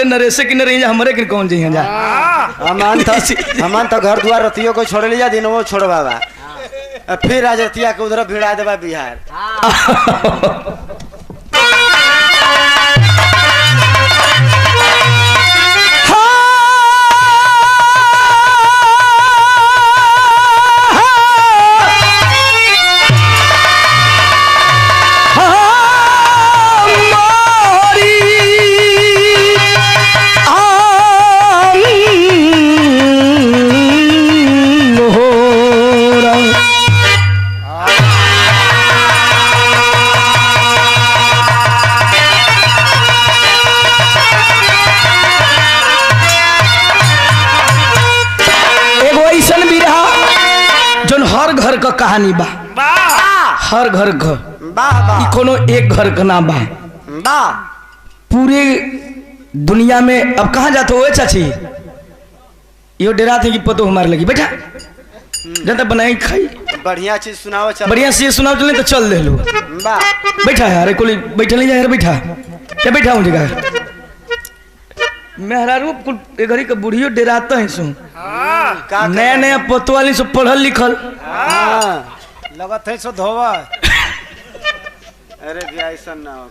ले नरेशे की नरेश हमरे के कौन चाहिए जा हमान तो घर द्वार रतियों को छोड़ लिया दिन वो छोड़ बाबा फिर आज रतिया के उधर भिड़ा देवा बिहार घर का कहानी बा हर घर का कोनो एक घर का ना बा पूरे दुनिया में। अब कहाँ जाते हो चाची यो डेरा थे कि पतो हमारे लगी बेटा जनता बनाई खाई बढ़िया चीज सुनाओ चल बढ़िया चीज सुनाओ चले तो चल दे लो बैठा है अरे कोई बैठा नहीं जाए बैठा क्या बैठा हूँ जगह मेहरारू घड़ी का बुढ़ियो डेराता है सो नया नया पतो वाली सब पढ़ल लिखल लगत है सो धोवा अरे भैया ऐसा ना हो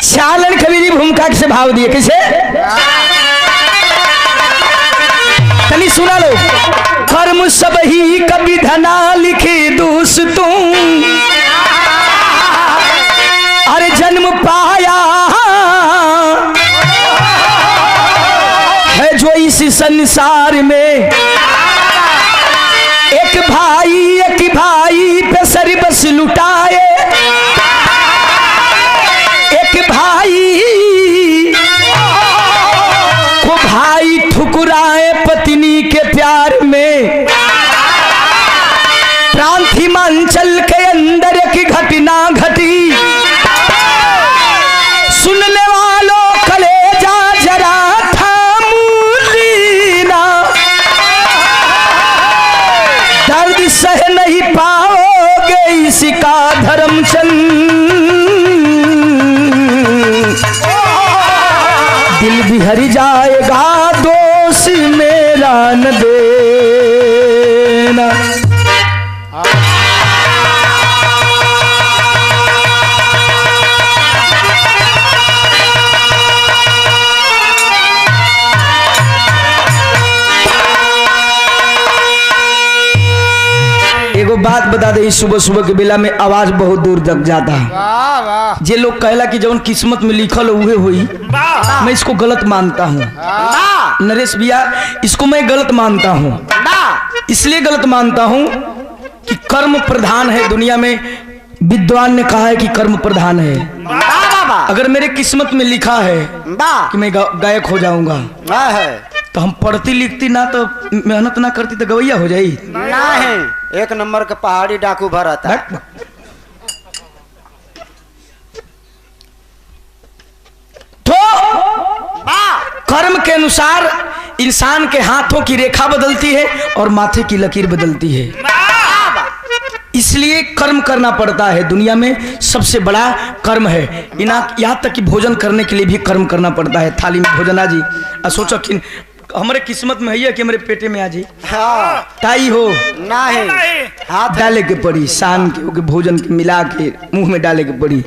चालन खबीरी भूमिका से भाव दिए कैसे तनी सुना लो कर्म सब ही कभी धना लिखे दोस्तों अरे जन्म पाया है जो इस संसार में एक भाई पे सर बस लुटाए एक भाई को भाई ठुकराए पत्नी के प्यार में प्रांत हिमांचल के अंदर एक घटना घटी सुनने वालों कलेजा जरा सह नहीं पाओगे इसका धर्मचंद दिल भी हर जाएगा दोष मेरा न देना। एगो बात बता दे सुबह सुबह के बेला में आवाज बहुत दूर तक जाता है जे लोग कहला कि जौन किस्मत में लिखल उहे हुई मैं इसको गलत मानता हूँ नरेश भैया इसको मैं गलत मानता हूँ इसलिए गलत मानता हूँ कि कर्म प्रधान है दुनिया में विद्वान ने कहा है कि कर्म प्रधान है अगर मेरे किस्मत में लिखा है कि मैं गायक हो जाऊंगा तो हम पढ़ती लिखती ना तो मेहनत ना करती तो गवैया हो जाई ना है एक नंबर का पहाड़ी डाकू भरता तो कर्म के अनुसार इंसान के हाथों की रेखा बदलती है और माथे की लकीर बदलती है इसलिए कर्म करना पड़ता है दुनिया में सबसे बड़ा कर्म है यहाँ तक कि भोजन करने के लिए भी कर्म करना पड़ता है थाली में भोजन आ जी सोचो कि हमारे किस्मत में है कि हमारे पेटे में आ जी ताई हो ना है हाथ डाले के पड़ी शाम के भोजन के मिला के मुंह में डाले के पड़ी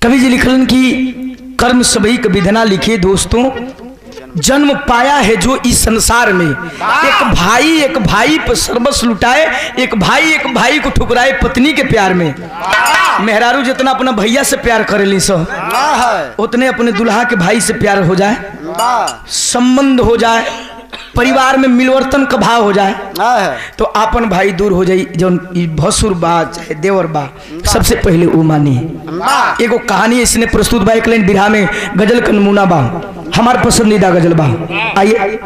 कवि जी लिखलन की कर्म सभी का विधना लिखे दोस्तों जन्म पाया है जो इस संसार में एक भाई पर सर्वस्व लुटाए एक भाई को ठुकराए पत्नी के प्यार में मेहरारू जितना अपना भैया से प्यार करेली सो उतने अपने दुल्हा के भाई से प्यार हो जाए संबंध हो जाए परिवार में मिलवर्तन का भाव हो जाए तो अपन भाई दूर हो जाए जो भसुर बा चाहे देवर बा सबसे पहले वो मानी एगो कहानी इसने प्रस्तुत बा एक लाइन बिरहा में गजल का नमूना बा हमार पसंदीदा गजल बा आइए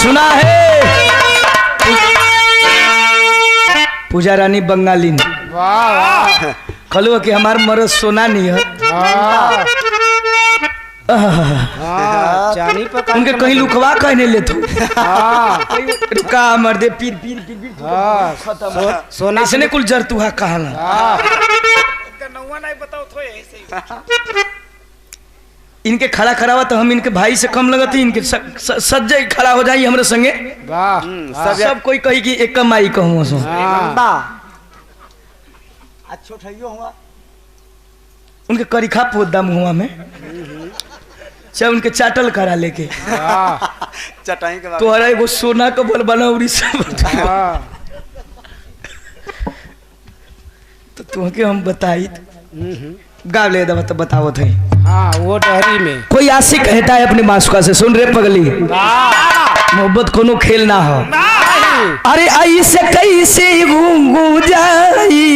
सुना है पूजा रानी बंगाली कलो कि हमार मरद सोना नहीं है हाँ, चानी पका उनके कहीं लुकवा कहने ले तो हाँ रुका मर्दे पीर पीर पीर पीर हाँ सोना इसने कुल जरतुहा कहला हाँ इनके खड़ा करावा तो हम इनके भाई से कम लगती इनके सज्जे खड़ा हो जाई हमरे संगे वाह सब कोई कही कि एक कमाई कहूँ सो हाँ अच्छो ठइयो हुआ उनके करिखा पोदा मुहुआ में चाहे उनके चाटल करा लेके हाँ चटाई के बाद तोहरा एगो सोना का बल बना उड़ी सब हाँ तो तुहके हम बताई गा ले दवा तो बतावत है हाँ वो डहरी में कोई आशिक कहता है अपने मासूका से सुन रे पगली मोहब्बत कोनो खेल ना हो अरे ऐसे कैसे घूंगू जाई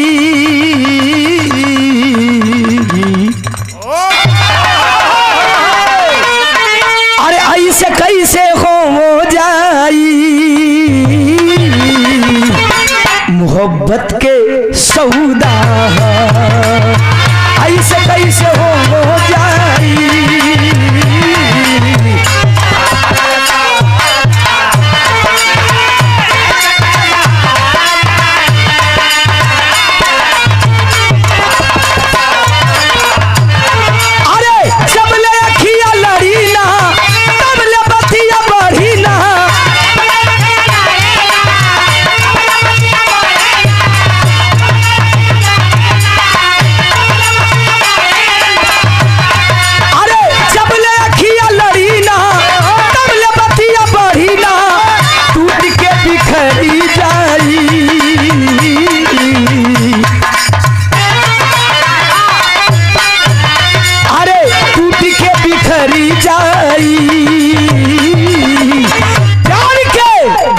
अरे ऐसे कैसे हो जाई मोहब्बत के सौदा ऐसे कैसे हो जाई अरे जब ले अखिया लड़ी ना तब ले बतिया बढ़ी ना अरे जब ले अखिया लड़ी ना तब ले बतिया बढ़ी ना टूट के बिखरी जाई अरे टूट के बिखरी जाई प्यार के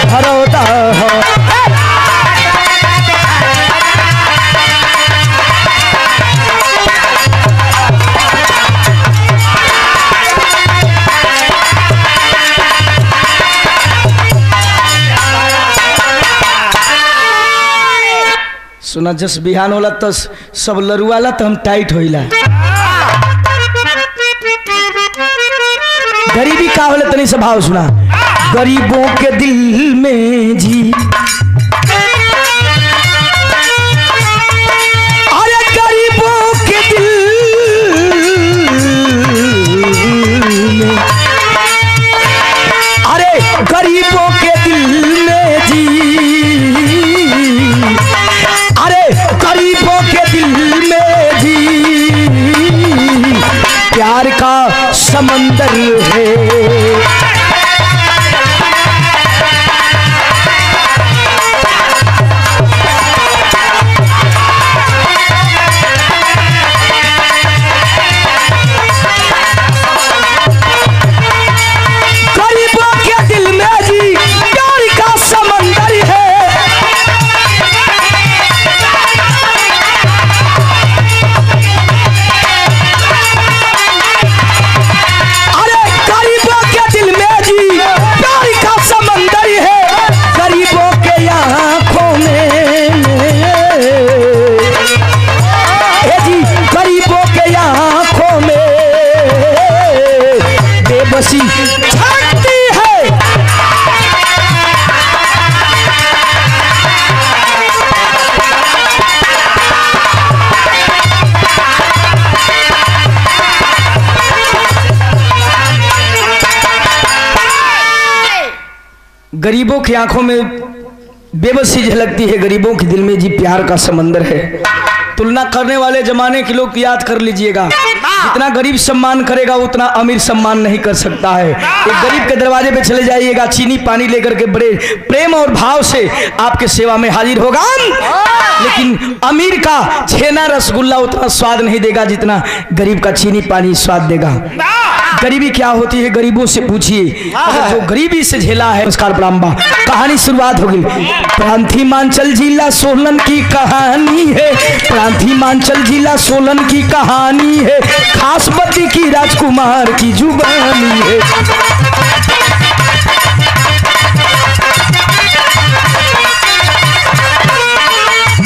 भरोदा हो सुना जस बिहान होला तो सब लरुआला तो हम टाइट होइला गरीबी का होला तनी से भाव सुना गरीबों के दिल में जी अरे गरीबों के दिल में अरे गरीबों के दिल में जी अरे गरीबों के दिल में जी प्यार का समंदर है गरीबों के दिल में जी प्यार का समंदर है अरे गरीबों के दिल में जी प्यार का समंदर है गरीबों के आँखों में हे जी गरीबों के आँखों में बेबसी छाती है गरीबों की आंखों में बेबसी झलकती है गरीबों के दिल में जी प्यार का समंदर है तुलना करने वाले जमाने के लोग याद कर लीजिएगा जितना गरीब सम्मान करेगा उतना अमीर सम्मान नहीं कर सकता है एक गरीब के दरवाजे पे चले जाइएगा चीनी पानी लेकर के बड़े प्रेम और भाव से आपके सेवा में हाजिर होगा लेकिन अमीर का छेना रसगुल्ला उतना स्वाद नहीं देगा जितना गरीब का चीनी पानी स्वाद देगा गरीबी क्या होती है गरीबों से पूछिए अगर जो गरीबी से झेला है नमस्कार प्रणाम कहानी शुरुआत होगी प्रांतिमांचल जिला सोलन की कहानी है प्रांतिमांचल जिला सोलन की कहानी है खास बत्ती की राजकुमार की जुबानी है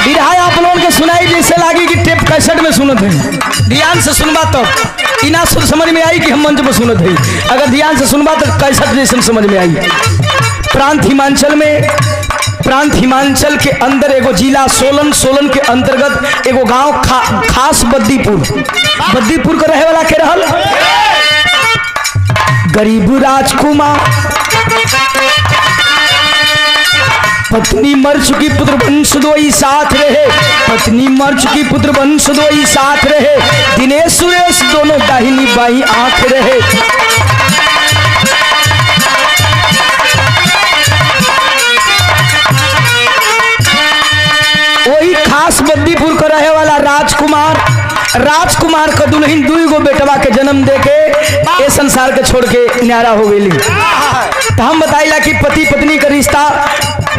बिरहा आप लोगों के सुनाई जैसे लागी कि टेप कैसेट में सुनते हैं ध्यान से सुनवा तो इना समझ में आई कि हम मंच पर सुनत है। अगर ध्यान से सुनबा तो कैसा जैसन समझ में आई। प्रांत हिमांचल के अंदर एगो जिला सोलन के अंतर्गत एगो गांव खास बद्दीपुर के रहे वाला के रहल गरीब राजकुमार, पत्नी मर चुकी पुत्र वंश दोई साथ रहे, पत्नी मर चुकी पुत्र वंश दोई साथ रहे, दिनेश सुरेश दोनों दाहिनी बाई आंख रहे। वही खास बद्दीपुर का रहे वाला राजकुमार का दुल्हन दुई गो बेटवा के जन्म देके ये संसार के छोड़ के न्यारा हो गई। तो हम बताइला कि पति पत्नी का रिश्ता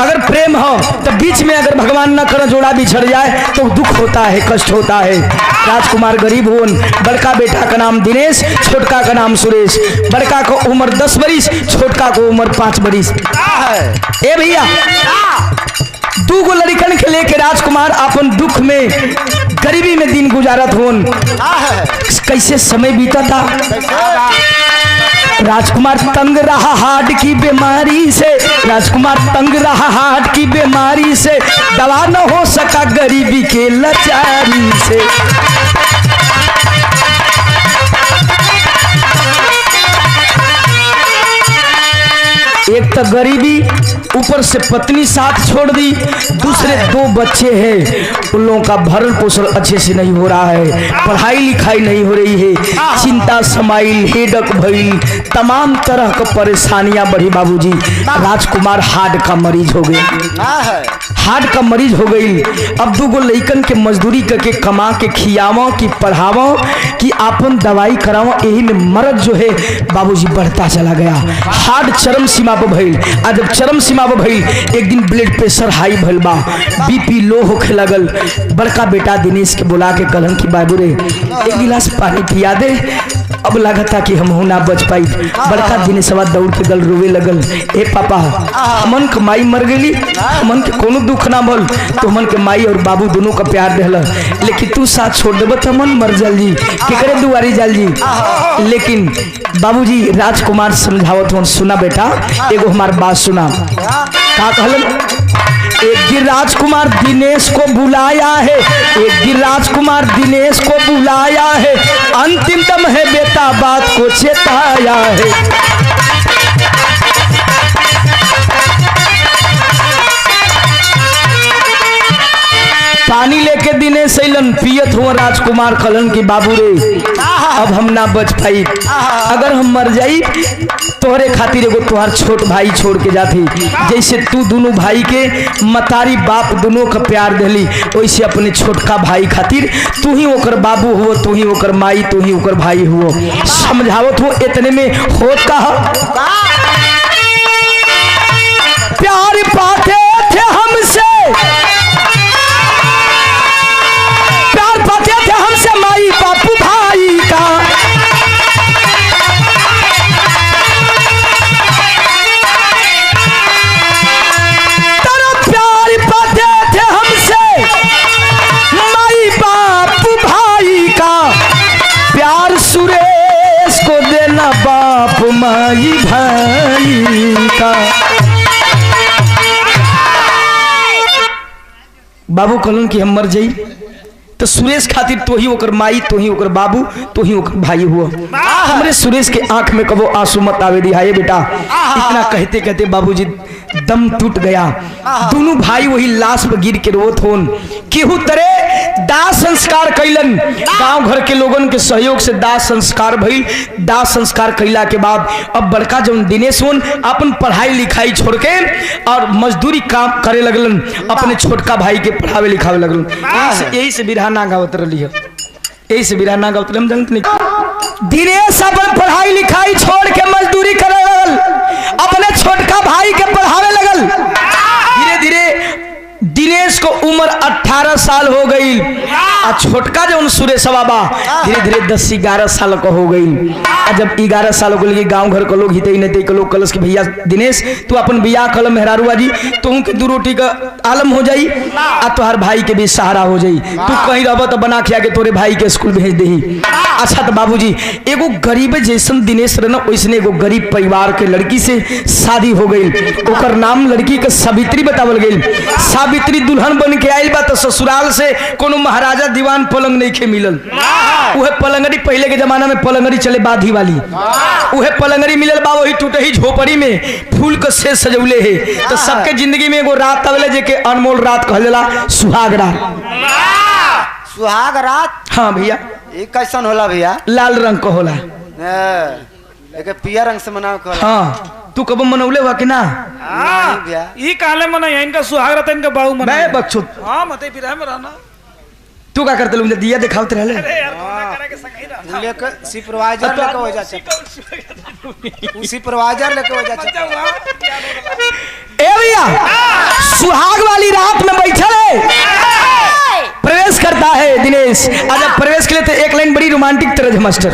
अगर प्रेम हो तो बीच में अगर भगवान न कर जोड़ा बिछड़ जाए तो दुख होता है, कष्ट होता है। राजकुमार गरीब हुन, बड़का बेटा का नाम दिनेश, छोटका का नाम सुरेश। बड़का को उम्र 10 बरिस, छोटका को उम्र 5 बरिस। ए भैया, 2 गो लड़कन के लेके राजकुमार अपन दुख में गरीबी में दिन गुजारत होन। कैसे समय बीता था। राजकुमार तंग रहा हार्ट की बीमारी से, राजकुमार तंग रहा हार्ट की बीमारी से, दवा न हो सका गरीबी के लाचारी से। एक तो गरीबी, ऊपर से पत्नी साथ छोड़ दी, दूसरे 2 बच्चे हैं, उन लोगों का भरण पोषण अच्छे से नहीं हो रहा है, पढ़ाई लिखाई नहीं हो रही है, चिंता समाइल, हेडक भइल, तमाम तरह का परेशानियां बढ़ी। बाबूजी, राजकुमार हार्ट का मरीज हो गए, हार्ट का मरीज हो गई। अब 2 गो लइकन के मजदूरी करके कमा के खियावो कि पढ़ावो कि आपन दवाई करावो, यही में मर्द जो है बाबूजी बढ़ता चला गया। हार्ट चरम सीमा पर भइल। आज जब चरम सीमा पर भइल, एक दिन ब्लड प्रेशर हाई भइल बा, बीपी लो होखे लगल। बड़का बेटा दिनेश के बुला के कहलन कि बाबू रे 1 गिलास पानी पिया दे। अब लगता कि हम हो ना बच पाई। बड़का दिनेशवा दौड़ के गल रोवे लगल, ए पापा हमन के माई मर गई, हमन के कोनो दुख ना भल, तो हमन के माई और बाबू दोनों का प्यार देहल, लेकिन तू साथ छोड़ देब तो हमन मर जल जी, केकरे दुआरी जल जी। लेकिन बाबूजी राजकुमार समझावत हो, सुना बेटा एगो हमार बात सुना। का कहलन? एक दिन राजकुमार दिनेश को बुलाया है, एक दिन राजकुमार दिनेश को बुलाया है, अंतिम दम है बेटा बात को चेताया है। पानी लेके दिनेश सैलन पियत हुआ। राजकुमार कहलन कि बाबू रे अब हम ना बच पाई, अगर हम मर जाई तोहरे खातिर एगो तोहार छोट भाई छोड़ के जाती। जैसे तू दोनों भाई के मतारी बाप दोनों का प्यार दिली, वैसे अपने छोटका भाई खातिर तू ही ओकर बाबू हो, तू ही ओकर माई, तू ही ओकर भाई हो। समझावत हो। इतने में होत का प्यार पाते थे हमसे, प्यार पाते थे हमसे माई बापू भाई का, तेरा प्यार पाते थे हमसे माई बापू भाई का, प्यार सुरेश को देना बाप माई भाई का। बाबू कहलन कि हम मर जाई तो सुरेश खातिर तो ही ओकर माई, तो ही ओकर बाबू, तो ही ओकर भाई हुआ। हमरे सुरेश के आंख में कबो आंसू मत आवे दिया ये बेटा। इतना कहते कहते बाबूजी दम टूट गया। दोनों भाई वही लाश पर गिर के रोत होन। केहू तरह दाह संस्कार कैलन, गांव घर के लोगन के सहयोग से दाह संस्कार भइल। दाह संस्कार कैला के बाद अब बड़का जौन दिनेश होन अपन पढ़ाई लिखाई छोड़ के और मजदूरी काम करे लगलन, अपने छोटका भाई के पढ़ावे लिखावे लगलन। यही से बिरहा ना गावत रही है, यही से बिरहा ना गावत हम जानत नहीं। दिनेश अपन पढ़ाई लिखाई छोड़ के मजदूरी करे लगल, अपने छोटका भाई के पढ़ावे लगल। धीरे धीरे दिनेश को उम्र 18 साल हो गई। आ छोटका जो सुरेशवा बा धीरे धीरे 10-11 साल का हो गई। आ जब 11 साल हो गई गांव घर के लोग हिते नहीं के लोग कलश के भैया दिनेश तू अपन बियाह कल मेहरारुआ जी तुम के 2 रोटी का आलम हो जाई आ तोहर भाई के भी सहारा हो जाई। तू कहीं रह तो बना खिया के तोरे भाई के स्कूल भेज दही। अच्छा तो बाबूजी एगो गरीब जैसन दिनेश रहना वैसने एगो गरीब परिवार के लड़की से शादी हो गई। ओकर नाम लड़की के सावित्री बतावल गई। सावित्री दुल्हन बन के आयल बा तो ससुराल से कोनो महाराजा दीवान पलंग नहीं खे मिलल। उहे पलंगड़ी पहले के जमाना में पलंगड़ी चले बाधी वाली उहे पलंगड़ी मिलल बा वही टूटही झोपड़ी में फूल के से सजौले है। तो सबके जिंदगी में एगो रात आवेले जे के अनमोल रात कहल जाला सुहाग रात। सुहाग रात हाँ भैया ये कैसन होला भैया? लाल रंग का होला। एक पिया रंग से मनाओ कहला। हाँ तू कब मनौले हुआ कि ना? नहीं भैया ई काले मना है इनका सुहाग रहता इनका बाऊ मना। मैं बकचोद हां मते फिर हम रहना। तू क्या करते लोग दिया दिखावते रहले? अरे यार कोना करे के संग ही रह। लेके सुपरवाइजर लेके हो जा सुपरवाइजर लेके हो जा। ए भैया सुहाग वाली रात में बैठल है प्रवेश करता है दिनेश। आज जब प्रवेश के लिए तो एक लाइन बड़ी रोमांटिक तरह मास्टर।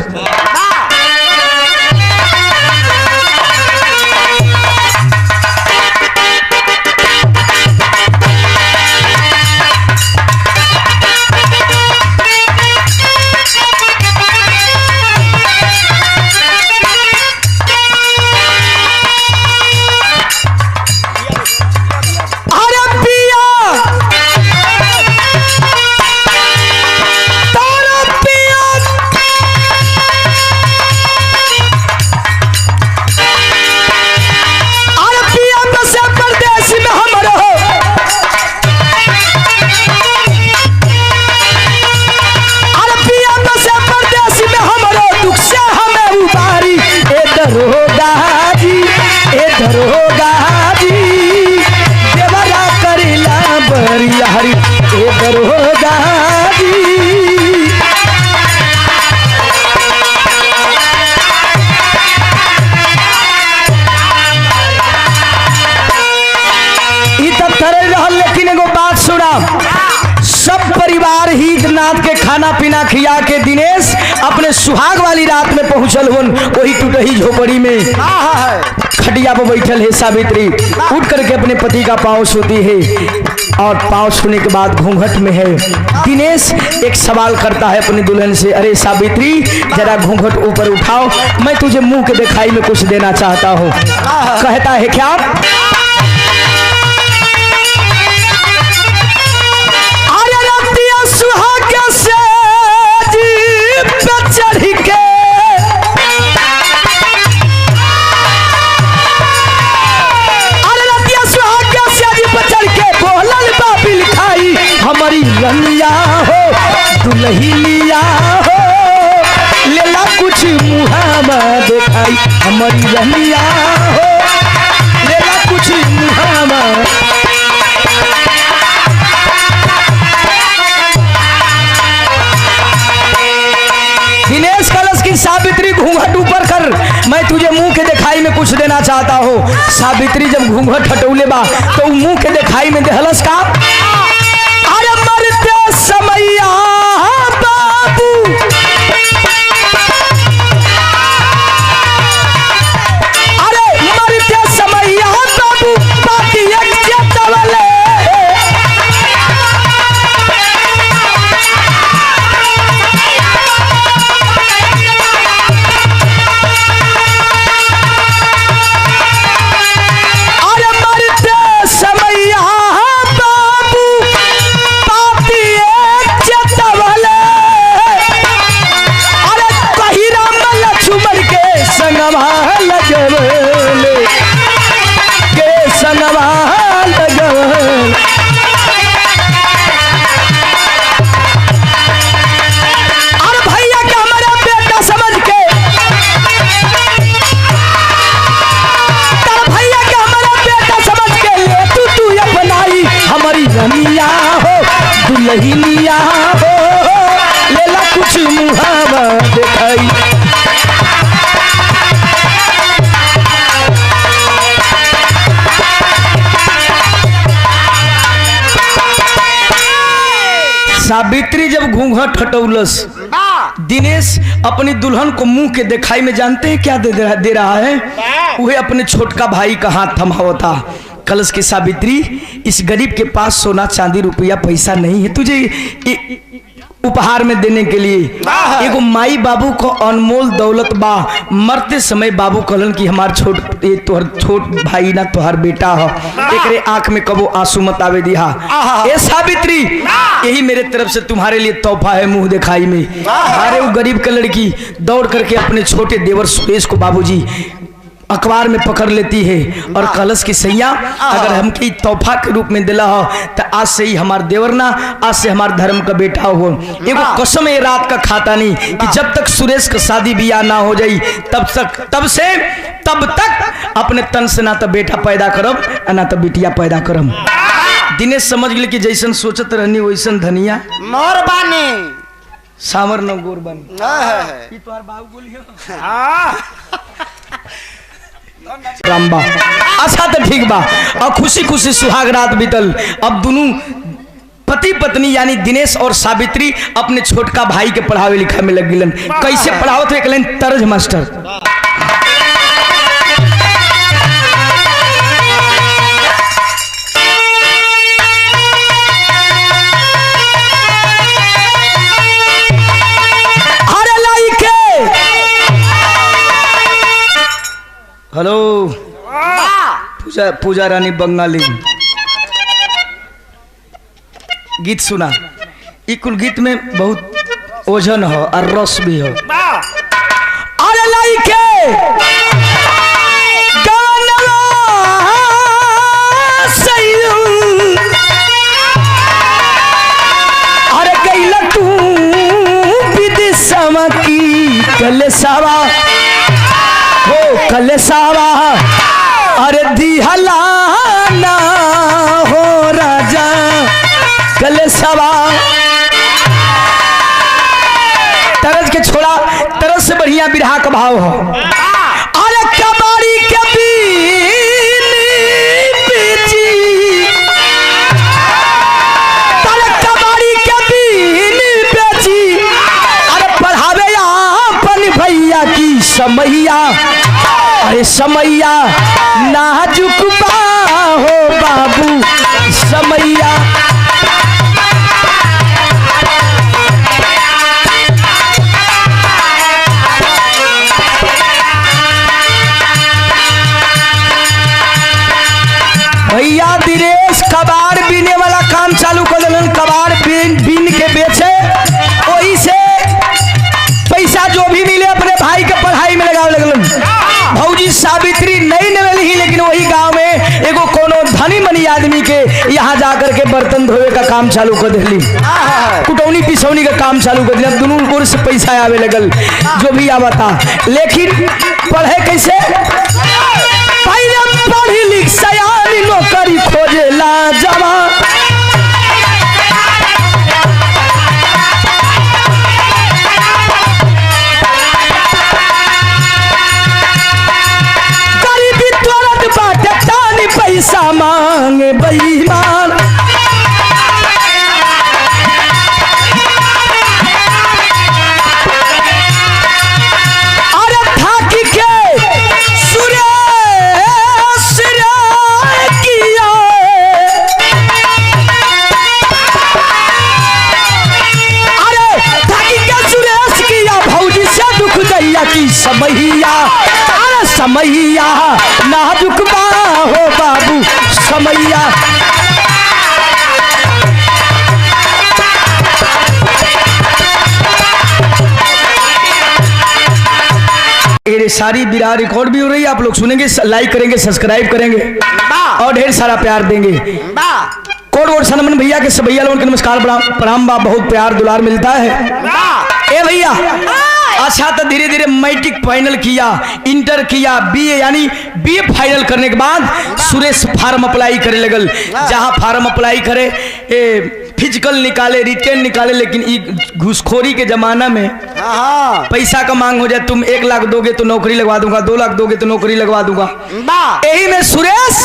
खाना पीना खिया के दिनेश अपने सुहाग वाली रात में पहुंचल हुन वही टूटही झोपड़ी में। खटिया पर बैठल है सावित्री उठ करके अपने पति का पांव छूती है और पांव छूने के बाद घूंघट में है। दिनेश एक सवाल करता है अपनी दुल्हन से, अरे सावित्री जरा घूंघट ऊपर उठाओ, मैं तुझे मुंह के दिखाई में कुछ देना चाहता हूँ। कहता है क्या? हमारी रनिया हो दुल्हनिया हो लेला कुछ मुहावा दिखाई। हमारी रनिया हो लेला कुछ मुहावा। दिनेश कलश की सावित्री घूंघट ऊपर कर, मैं तुझे मुंह के दिखाई में कुछ देना चाहता हूँ। सावित्री जब घूंघट हटौले बा तो मुंह के दिखाई में देहलस का? समैया बाबू अरे मरते समैया बाबू बाकी एक चेतवले। अरे मरते समैया रनिया हो दुल्हनिया हो लेला कुछ मुहावा दिखाई। सावित्री जब घूंघट हटौलस, दिनेश अपनी दुल्हन को मुंह के दिखाई में जानते हैं क्या दे रहा है? वह अपने छोटका भाई का हाथ थमावता। कलश की सावित्री, इस गरीब के पास सोना चांदी रुपया पैसा नहीं है तुझे उपहार में देने के लिए। एगो माई बाबू को अनमोल दौलत बा। मरते समय बाबू कहलन कि हमार तोहर छोट भाई ना तोहर बेटा हो, एकरे आंख में कबो आंसू मत आवे दिहा। ए सावित्री, यही मेरे तरफ से तुम्हारे लिए तोहफा है मुंह दिखाई में। अरे वो गरीब की लड़की दौड़ करके अपने छोटे देवर सुरेश को बाबूजी अखबार में पकड़ लेती है और कलश की सैया, अगर हमके तोहफा के रूप में दिला हो तो आज से ही हमार देवर ना, आज से हमार धर्म का बेटा हो। एगो कसम ये रात का खाता नहीं कि जब तक सुरेश का शादी बियाह ना हो जाई तब तक अपने तन से ना तो बेटा पैदा करब ना तो बिटिया पैदा करब। दिनेश समझ गए कि जैसन सोचत रहनी वैसन धनिया मोर बानी सामर न गोर बनी। है तोहर बाबू बोलियो रामबा। अच्छा तो ठीक बा, और खुशी खुशी सुहाग रात बीतल। अब दोनों पति पत्नी यानी दिनेश और सावित्री अपने छोटका भाई के पढ़ावे लिखावे में लग गिलन। कैसे पढ़ावत एक लाइन तर्ज मास्टर। हेलो पूजा रानी बंगाली गीत सुना। ई कुल गीत में बहुत ओझन हो और रस भी हो। अरे लाइके अरे कैला तू विदिशा की कलसावा हो कलसावा, अरे दिहलाना हो राजा कलसावा। तरस के छोड़ा, तरस से बढ़िया बिरहा का भाव हो। अरे कबाड़ी के बीची, अरे कबाड़ी के बीन बेची, अरे पढ़ावे अपन भैया की समैया। अरे समैया नाजुक बा हो बाबू समैया। भैया दिनेश कबाड़ बीने वाला काम चालू कर दिलन। कबाड़ बीन के बेचे, वही से पैसा जो भी मिले अपने भाई के पढ़ाई में लगावे लगलन। भौजी सावित्री नहीं नवेली, लेकिन वही गांव में एगो कोनो धनी मनी आदमी के यहाँ जाकर के बर्तन धोए का काम चालू कर दिली, कुटौनी पिसौनी का काम चालू कर दिया। दोनों ओर से पैसा आवे लगल जो भी आवता। लेकिन पढ़े कैसे? पढ़ी लिख सयानी नौकरी खोजेला जवान। पैसा मांगे बेईमान, अरे थाकी के सुरेश किया, अरे थाकी के सुरेश किया भौजी से दुख दैया की समैया। अरे समैया नाजुक बा हो बाबू समैया। ये सारी बिरहा रिकॉर्ड भी हो रही है, आप लोग सुनेंगे, लाइक करेंगे, सब्सक्राइब करेंगे और ढेर सारा प्यार देंगे। कोड वोड सनमन भैया के सब भैया लोगों के नमस्कार प्रणाम बा। बहुत प्यार दुलार मिलता है। ए भैया अच्छा तो धीरे धीरे मैट्रिक फाइनल किया, इंटर किया, बीए यानी बीए फाइनल करने के बाद सुरेश फार्म अप्लाई करे लगल। जहाँ फार्म अप्लाई करे फिजिकल निकाले, रिटर्न निकाले, लेकिन घूसखोरी के जमाना में पैसा का मांग हो जाए। तुम 1 लाख दोगे तो नौकरी लगवा दूंगा, 2 लाख दोगे तो नौकरी लगवा दूंगा। यही में सुरेश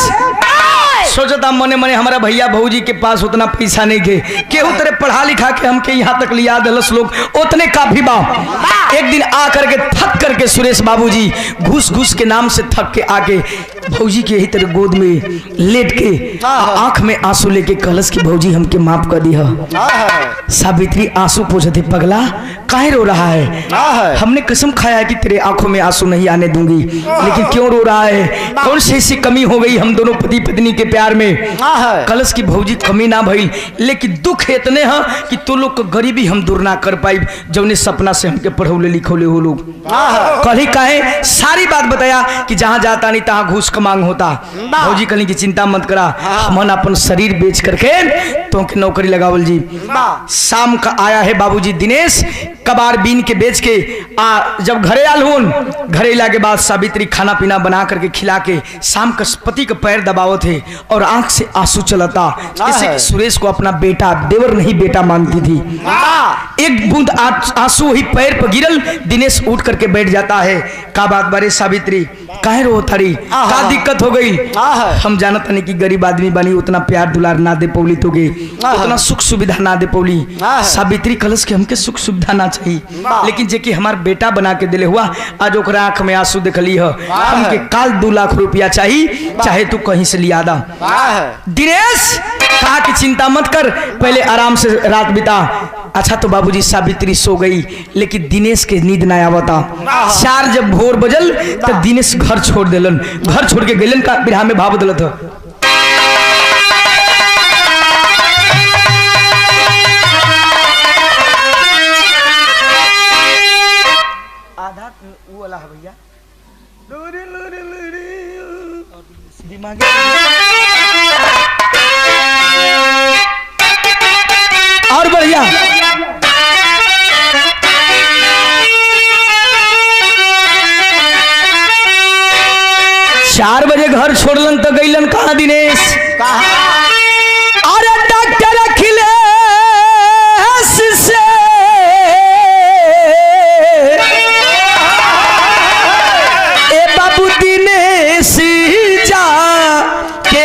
सोचता मने मने हमारा भैया भौजी के पास उतना पैसा नहीं थे, केहू तेरे पढ़ा लिखा के हमके यहाँ तक लिया दलस लोग उतने काफी बा। एक दिन आ करके थक करके सुरेश बाबूजी घुस घुस के नाम से थक के आके भौजी के ही तेरे गोद में लेट के आंख में आंसू लेके कलश की भौजी हमके माफ कर दी है। सावित्री आंसू पोंछती, पगला काहे रो रहा है? हमने कसम खाया है कि तेरे आंखों में आंसू नहीं आने दूंगी, लेकिन क्यों रो रहा है? कौन सी ऐसी कमी हो गई हम दोनों पति पत्नी के प्यार में? कलश की भौजी कमी ना भई, लेकिन दुख इतने हैं कि तो लोग को गरीबी हम दूर ना कर पाई जौने सपना से हमके पढ़ौले लिखौले हो लोग। कहीं काहे सारी बात बताया कि जहाँ जाता नहीं तहाँ घूस का मांग होता। भौजी कहली की चिंता मत करा, हमन अपन शरीर बेच करके तो के नौकरी लगावल जी। शाम का आया है बाबूजी दिनेश कबाड़ बीन के बेच के जब घरे आल हुन, घरे ला के बाद सावित्री खाना पीना बना करके खिला के शाम का पति का पैर दबावत है और आंख से आंसू चलता, जैसे सुरेश को अपना बेटा देवर नहीं बेटा मानती थी। एक बूंद आंसू ही पैर पर गिरल, दिनेश उठ करके बैठ जाता है। का बात बारे सावित्री काहे रो थारी, का दिक्कत हो गई? हम जानत नहीं कि गरीब आदमी बनी उतना प्यार दुलार ना दे पौली तो गे, उतना सुख सुविधा ना दे पौली। सावित्री कलश के हमके सुख सुविधा ना चाहिए, लेकिन जेके हमार बेटा बना के दिले हुआ आज ओकरा आंख में आंसू देखली है, हमके काल 2 लाख रुपया चाहिए, चाहे तू कहीं से लिया दा। दिनेश कहा कि चिंता मत कर, पहले आराम से रात बिता। अच्छा तो बाबूजी सावित्री सो गई, लेकिन दिनेश के नींद ना आवता। 4 जब भोर बजल तब दिनेश घर छोड़ देलन, घर छोड़ के गलन का बिरहा में भाव बदलत है। आधा वो वाला है भैया, दिमाग और बढ़िया। 4 बजे घर छोड़लन तो गईलन कहाँ दिनेश? अरे डॉक्टर अखिलेश से ए बाबू दिनेश जा के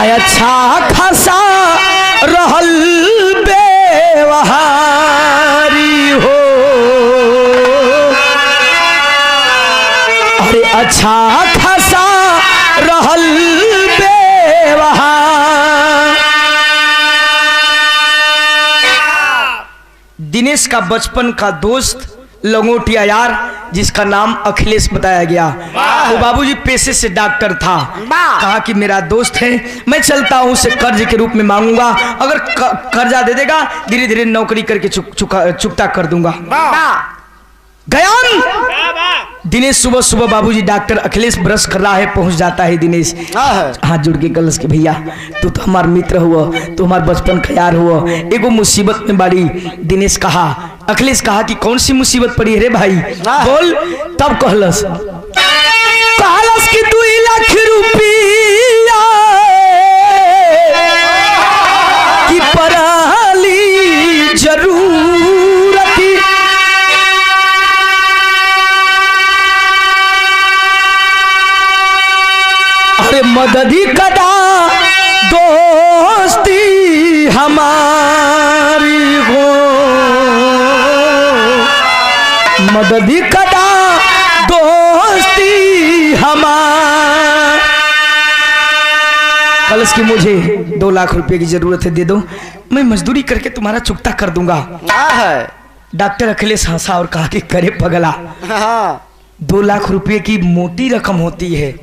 अच्छा खासा रहल बेवहारी हो, अरे अच्छा खासा रहल बेवहार। दिनेश का बचपन का दोस्त लंगोटिया यार जिसका नाम अखिलेश बताया गया, वो बाबूजी पेशे से डॉक्टर था। कहा कि मेरा दोस्त है, मैं चलता हूँ उसे कर्ज के रूप में मांगूंगा, अगर कर्जा दे देगा धीरे धीरे नौकरी करके चुकता कर दूंगा। गया दिनेश सुबह सुबह बाबूजी डॉक्टर अखिलेश ब्रश कर रहा है, पहुंच जाता है दिनेश हाथ जुड़ के कलश के भैया तू तो हमार मित्र हुआ, तू हमार बचपन का यार हुआ, एगो मुसीबत में बाड़ी। दिनेश कहा, अखिलेश कहा कि कौन सी मुसीबत पड़ी रे भाई बोल। तब कहलस कि 2 लाख रुपया की पराली जरूरत, अरे मददी कदा दोस्ती हमारी हो, मददी कदा दोस्ती हमारी। कलश की मुझे 2 लाख रुपए की जरूरत है, दे दो, मैं मजदूरी करके तुम्हारा चुकता कर दूंगा। डॉक्टर अखिलेश हंसा और कहा कि करे पगला, 2 लाख रुपए की मोटी रकम होती है,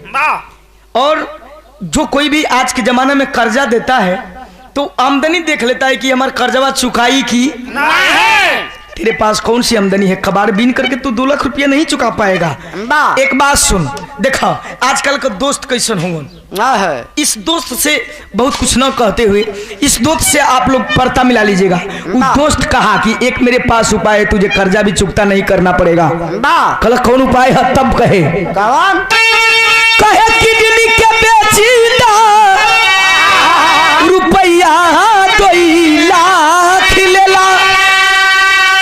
और जो कोई भी आज के जमाने में कर्जा देता है तो आमदनी देख लेता है कि हमारा कर्जवा चुकाई की नहीं। तेरे पास कौन सी आमदनी है? कबाड़ बीन करके तू 2 लाख रुपया नहीं चुका पाएगा। एक बात सुन, देखा आजकल का दोस्त कैसन होंगे, इस दोस्त से बहुत कुछ न कहते हुए इस दोस्त से आप लोग पर्ता मिला लीजिएगा। उस दोस्त कहा कि एक मेरे पास उपाय है, तुझे कर्जा भी चुकता नहीं करना पड़ेगा। कल कौन उपाय है? तब कहे किडनी के बेचीदा रुपया 2 लाख लेला,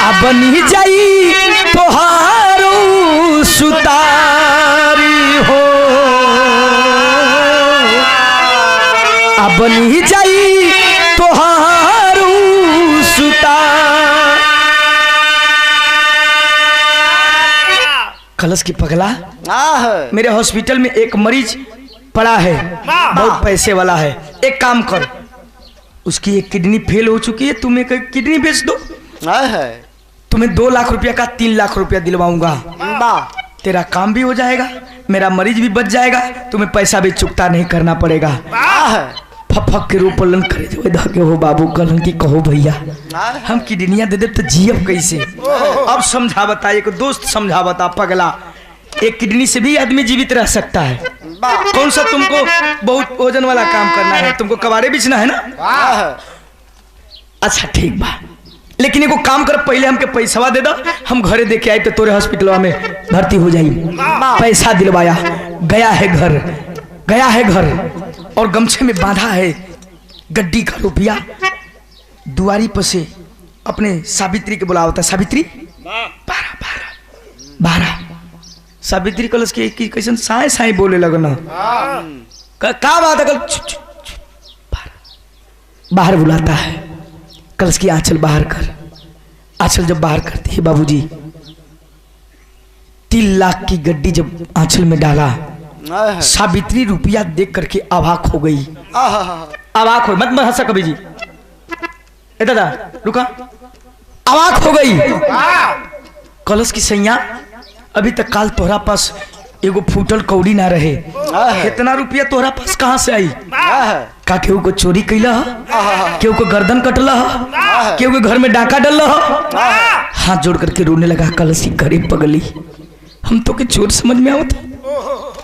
अब बनी जाई तोहारो सुता बनी जाई तोहारू सुता। कलश की पगला, मेरे हॉस्पिटल में एक मरीज पड़ा है, बहुत पैसे वाला है। एक काम कर, उसकी एक किडनी फेल हो चुकी है, तुम एक किडनी बेच दो, तुम्हें 2 लाख रुपया का 3 लाख रुपया दिलवाऊंगा। तेरा काम भी हो जाएगा, मेरा मरीज भी बच जाएगा, तुम्हें पैसा भी चुकता नहीं करना पड़ेगा। फक के रूप पलन करे जो हो बाबू कलन की कहो भैया, हम किडनियां दे दे तो जियब कैसे। अब समझा बता, एक दोस्त समझा बता पगला, एक किडनी से भी आदमी जीवित रह सकता है। कौन सा तुमको बहुत वजन वाला काम करना है, तुमको कबाड़े बेचना है ना? अच्छा ठीक बा, लेकिन एगो काम कर, पहले हमके पैसा दे दो, हम घरे दे के आए तो तोरे हॉस्पिटल में भर्ती हो जाई। पैसा दिलवाया, गया है घर और गमछे में बांधा है गड्डी का रुपया। दुआरी पर से अपने सावित्री के बुलावता है, सावित्री 12 सावित्री कलश के कैसे साए साए बोले लगना, का बात है? बाहर बुलाता है, कलश की आंचल बाहर कर। आंचल जब बाहर करती है बाबूजी, 3 लाख की गड्डी जब आंचल में डाला, सावित्री रुपया देख करके अवाक हो गई। अवाक हो, मत हंसा कभी जी, ए दादा रुका, अवाक हो गई। कलश की सैया, अभी तक काल तोहरा पास एगो फूटल कौड़ी ना रहे, इतना रुपया तोहरा पास कहाँ से आई? का केहू को चोरी कैला, केहू को गर्दन कटला, केहू के घर में डाका डल, हाथ जोड़ करके रोने लगा। कलश की करे पगली, हम तो के चोर समझ में आवत,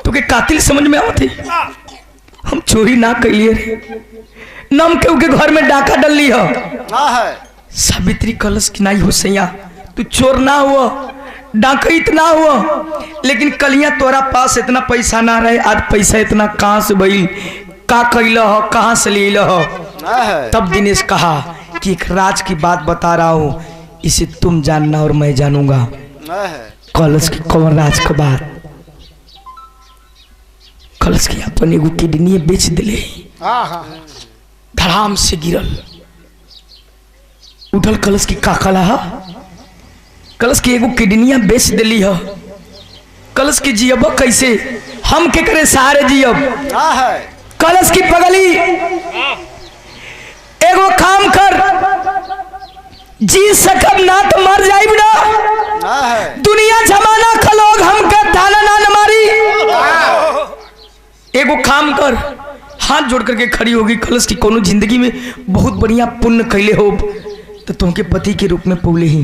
तो के कातिल समझ में आवत है, हम चोरी ना कैलिए रे, नम केहू के घर में डाका डल ली है। सावित्री कलश की नहीं हो सैया, तू चोर ना हुआ, डाकैत ना हुआ, लेकिन कलिया तोरा पास इतना पैसा ना रहे, आज पैसा इतना कहाँ से भइल, का कैल हो, कहाँ से ले हो? तब दिनेश कहा कि एक राज की बात बता रहा हूँ, इसे तुम जानना और मैं जानूंगा। कलश की कौन राज का बात? कलश की अपन एगो किडनी बेच दिले, धड़ाम से गिरल, उठल कलश की काकला, कलश की एगो किडनियां बेच दिली है। कलश की जियब कैसे, हम के करे सहारे जियब? कलश की पगली, एगो काम कर, जी सकब ना तो मर जाइब ना, दुनिया जमाना का लोग हमके ताना ना मारी। एगो काम कर, हाथ जोड़ करके खड़ी होगी। कलश की कोनो जिंदगी में बहुत बढ़िया पुण्य कैले हो तो तुमके पति के रूप में पौले ही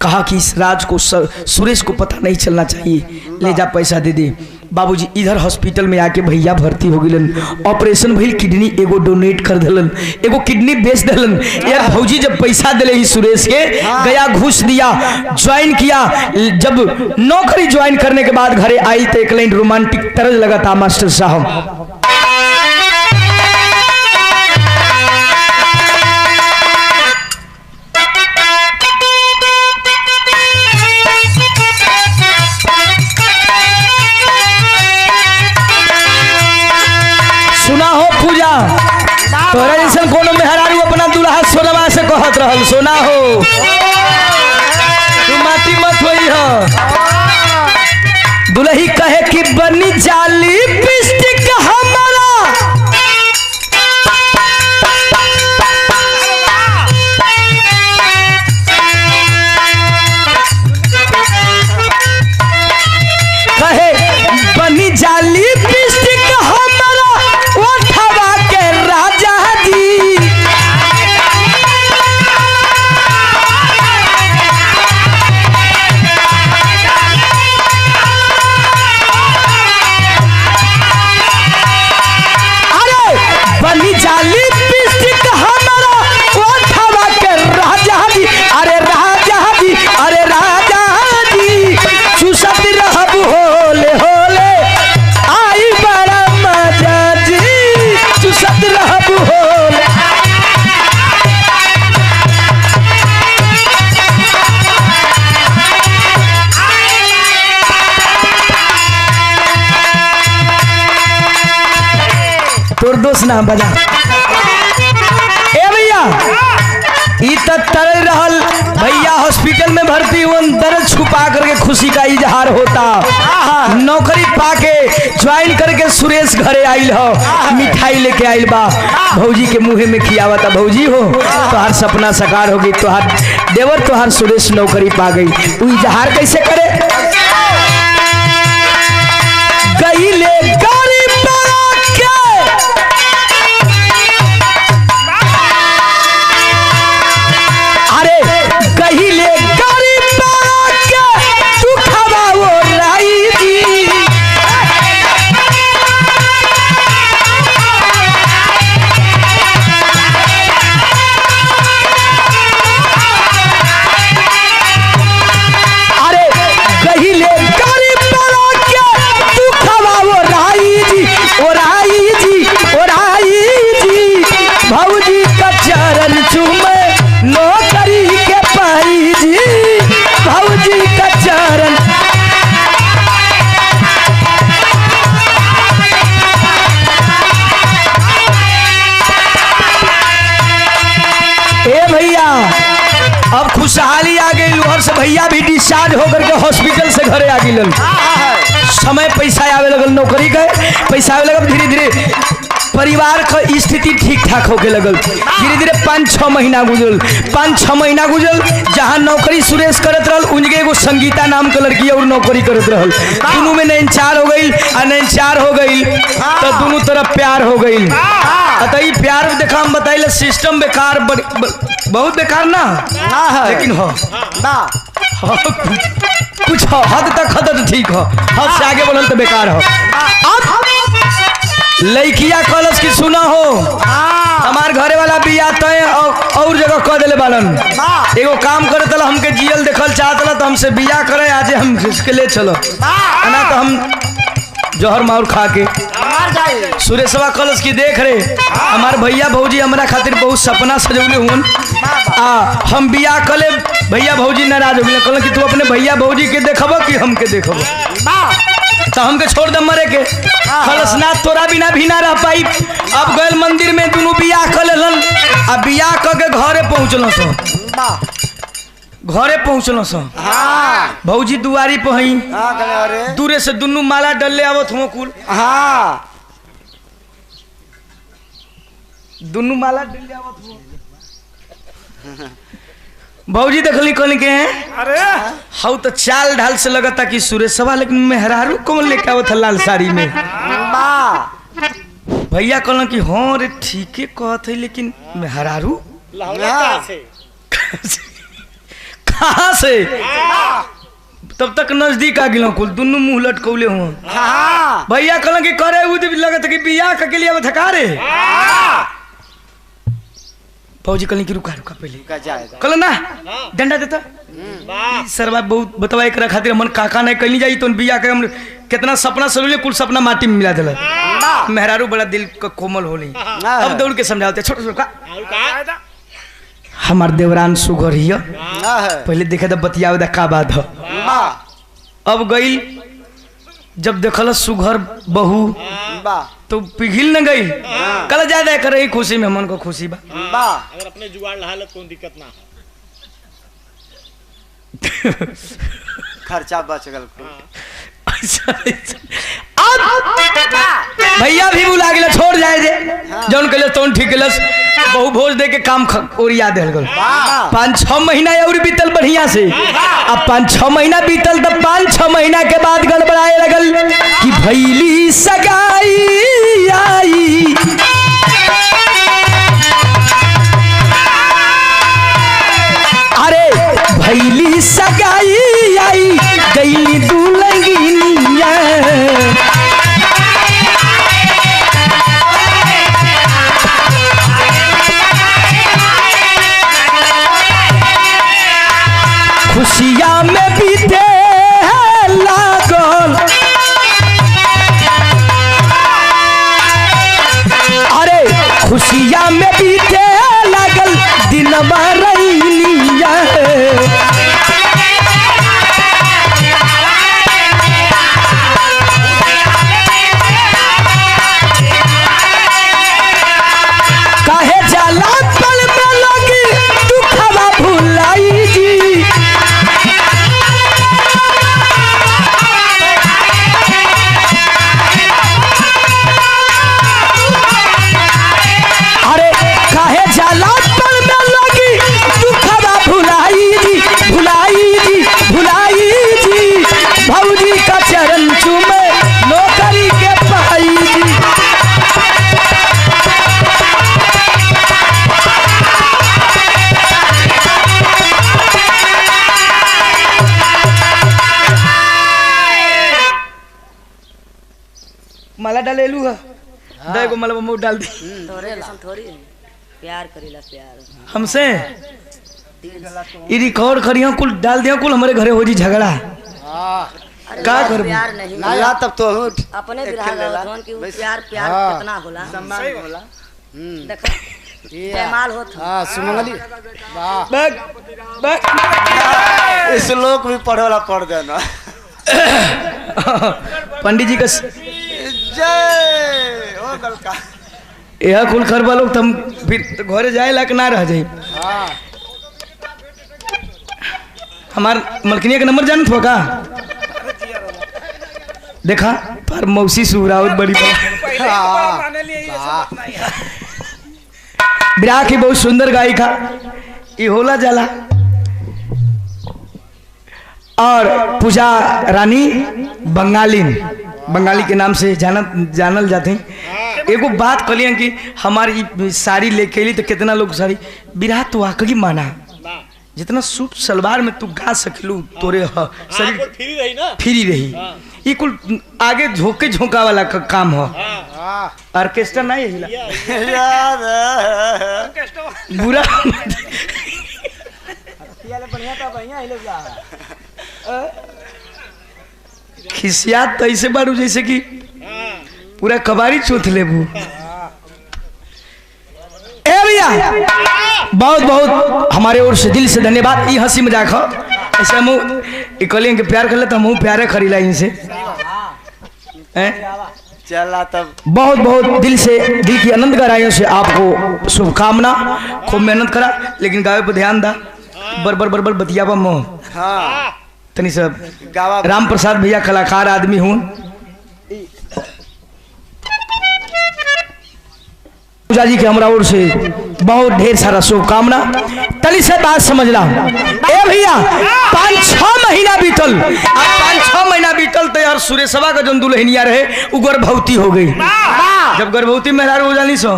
कहा कि इस राज को सुरेश को पता नहीं चलना चाहिए, ले जा पैसा दे दे। बाबूजी इधर हॉस्पिटल में आके भैया भर्ती हो गए, ऑपरेशन भइल, किडनी एगो डोनेट कर दिलन, एगो किडनी बेच दिलन। यार भौजी जब पैसा दिले ही सुरेश के, गया घूस दिया, ज्वाइन किया। जब नौकरी ज्वाइन करने के बाद घरे आई तो एक लाइन रोमांटिक तरज लगा था, मास्टर साहब सुना हो पूजा, तोरा जैसे कोनो मेहरारू अपना दुल्हा सोनवा से कहत रहल, सोना हो तू माटी मत होई हो। दुल्ही कहे कि बनी जाली पिस्टिक हमारा, कहे बनी जाली पिस्टिक हमारा, उठवा के राजा जी। अरे बनी जाली पिस्टिक हमारा, उठवा के राजा जी। अरे राजा जी, अरे राजा जी, चुसत रहब होले होले, आई बड़ा मजा जी, चुसत रहब होले। तोर दोस्त ना बजा। ई त तरल रहल भैया हॉस्पिटल में भर्ती हुआ, दर्द छुपा करके खुशी का इजहार होता। नौकरी पाके ज्वाइन करके सुरेश घरे आइल हो, मिठाई लेके आइल बा, भौजी के मुँहे में खियावा था। भौजी हो तोहार सपना साकार हो गई, तोहार देवर तोहार सुरेश नौकरी पा गई। तू इजहार कैसे करे? गईले गाड़ी पड़ा के अरे गईले गाड़ी पड़ा के तू खावा वो राई जी। अरे गईले गाड़ी पड़ा के तू खावा वो राई जी, ओ राई जी, ओ राई जी। भौजी का चरण चूमे नौकरी के पाई जी, भौजी का चरण। ए भैया अब खुशहाली आ गई, उधर से भैया भी डिस्चार्ज होकर के हॉस्पिटल से घरे आ गई। समय पैसा आवे लगल, नौकरी के पैसा आवे लगल, धीरे धीरे परिवार का स्थिति ठीक ठाक होके लगल। धीरे धीरे 5-6 महीना गुजरल, 5-6 महीना गुजरल। जहाँ नौकरी सुरेश करत रहल, उनके एगो संगीता नाम के लड़की और नौकरी करत रहल। दोनों में नैनचार हो गई, नैनचार हो गई तो दोनों तरफ प्यार हो गई। अतः प्यार में देखा हम बताइले सिस्टम बेकार, बहुत बेकार ना, लेकिन हो कुछ हो हद तक हद तो ठीक हो, हद से आगे बढ़ल तो बेकार हो। अब लड़किया कॉलेज की सुना हो, हमार घरे वाला बिया तय और जगह कह दिले बालन। एगो काम करे तला हमके जियल देखल चाहतला तो हमसे बिया करे, आज हम इसके ले चलो ना तो हम जहर मार खा के। सुरेशवा कॉलेज की देख रहे, हमार भैया भौजी हमारा खातिर बहुत सपना सजौले हुन। हम बिया कले, भैया भौजी नाराज हो गए, कहल कि तू अपने भैया भौजी के देखबो कि हमके देखबो, तो हमके छोड़ दे मरे के। खलसनाथ तोरा बिना भी ना रह पाई। अब गए मंदिर में दोनों बिया कर लेलन, अब बिया कर के घरे पहुँचल सो, घरे पहुँचल सो। भौजी दुआरी पे हई, दूरे से दोनों माला डले आवत हुआ कुल, दोनों माला डले आवत हुआ। भौजी देखली कहली के अरे हाउ तो चाल ढाल से लगता कि सुरेशवा, लेकिन मेहरारू कौन लेके आवत लाल साड़ी में। भैया कहल कि हाँ रे ठीके कहत है, लेकिन मेहरारू कहाँ से? तब तक नजदीक आ गिलो कुल, दोनों मुंह लटकौले हुआ। भैया कहल कि करे लगत कि बियाह के लिए थका रे। फौजी कहली कि रुका रुका पहले कहल ना डंडा देता सरवा बहुत बतवा एक खातिर मन काका नहीं कहीं जाई तो बिया के हम कितना सपना सलूले कुल सपना माटी में मिला दिल। मेहरारू बड़ा दिल का कोमल होली, अब दौड़ के समझाते छोटा छोटा हमार देवरान सुगर ही पहले देखे तो बतिया का बात है। अब गई जब देखल सुघर बहू तो पिघिल न गई, कल ज्यादा करे खुशी में, मन को खुशी बा। अगर अपने जुगाड़ लहा ले कोई दिक्कत ना खर्चा बच गल। भैया भी बुला गया छोड़ जाए जे जौन कहले तौन ठीक गलस, बहु भोज दे के काम ओरिया देल गल। 5-6 महीना और बीतल बढ़िया से। अब 5-6 महीना बीतल तो 5-6 महीना के बाद गड़बड़ाए लगल कि भैली सगाई आई। अरे भैली सगाई आई गई दुलंगिनिया। खुशियाँ में बीते लागल माला डाले लू है दे को माला मुंह डाल दी तोरे लसन थोड़ी प्यार करीला प्यार हमसे ई रिकॉर्ड करियो कुल डाल दिया कुल हमारे घरे हो जी झगड़ा अरे का वो करबू? प्यार नहीं ना ला तब तो अपने विरह गवन की वो प्यार प्यार कितना होला सम्मान होला देखो जयमाल होत हाँ सुमंगली वाह बग बग इस लोग भी पढ़े पढ़ देना पंडित जी का जय हो गलका यह कुल करवा लोग तुम फिर घरे जाए लायक ना रह जाए हाँ हमार मलकिनिया का नंबर जानत हो का देखा पर मौसी सुरावत बड़ी विराह की बहुत सुंदर गायिका ये होला जाला और पूजा रानी बंगाली के नाम से जानल जाते हैं। एगो बात कहलिए कि हमारी साड़ी लेके अली तो कितना लोग साड़ी विराह तो आकली माना जितना सूट सलवार में तू गा सकलू तोरे शरीर फ्री रही ना फ्री रही ये कुल आगे झोंके झोंका वाला का काम हो ऑर्केस्ट्रा नहीं है याद बुरा खिसियात तो ऐसे बारू जैसे कि पूरा कबाड़ी चोथ लेबू ए भैया बहुत बहुत हमारे ओर से दिल से धन्यवाद। ये हंसी मजाक हो ऐसे हम कहलिए कि प्यार कर ले तो हम प्यारे खरीला इनसे चला तब बहुत बहुत दिल से दिल की अनंत गहराइयों से आपको शुभकामना। खूब मेहनत करा लेकिन गावे पर ध्यान दा बरबर बरबर बतियाबा मोह हाँ तनी सब गावा राम प्रसाद भैया कलाकार आदमी हूँ। पूजा जी के हमरा ओर से बहुत ढेर सारा शुभकामना। तली से बात समझ ला ए भैया 5-6 महीना बीतल अब 5-6 महीना बीतल तो यार सुरेशवा का जन दुल्हनिया रहे वो गर्भवती हो गई। जब गर्भवती मेहरार हो जानी सो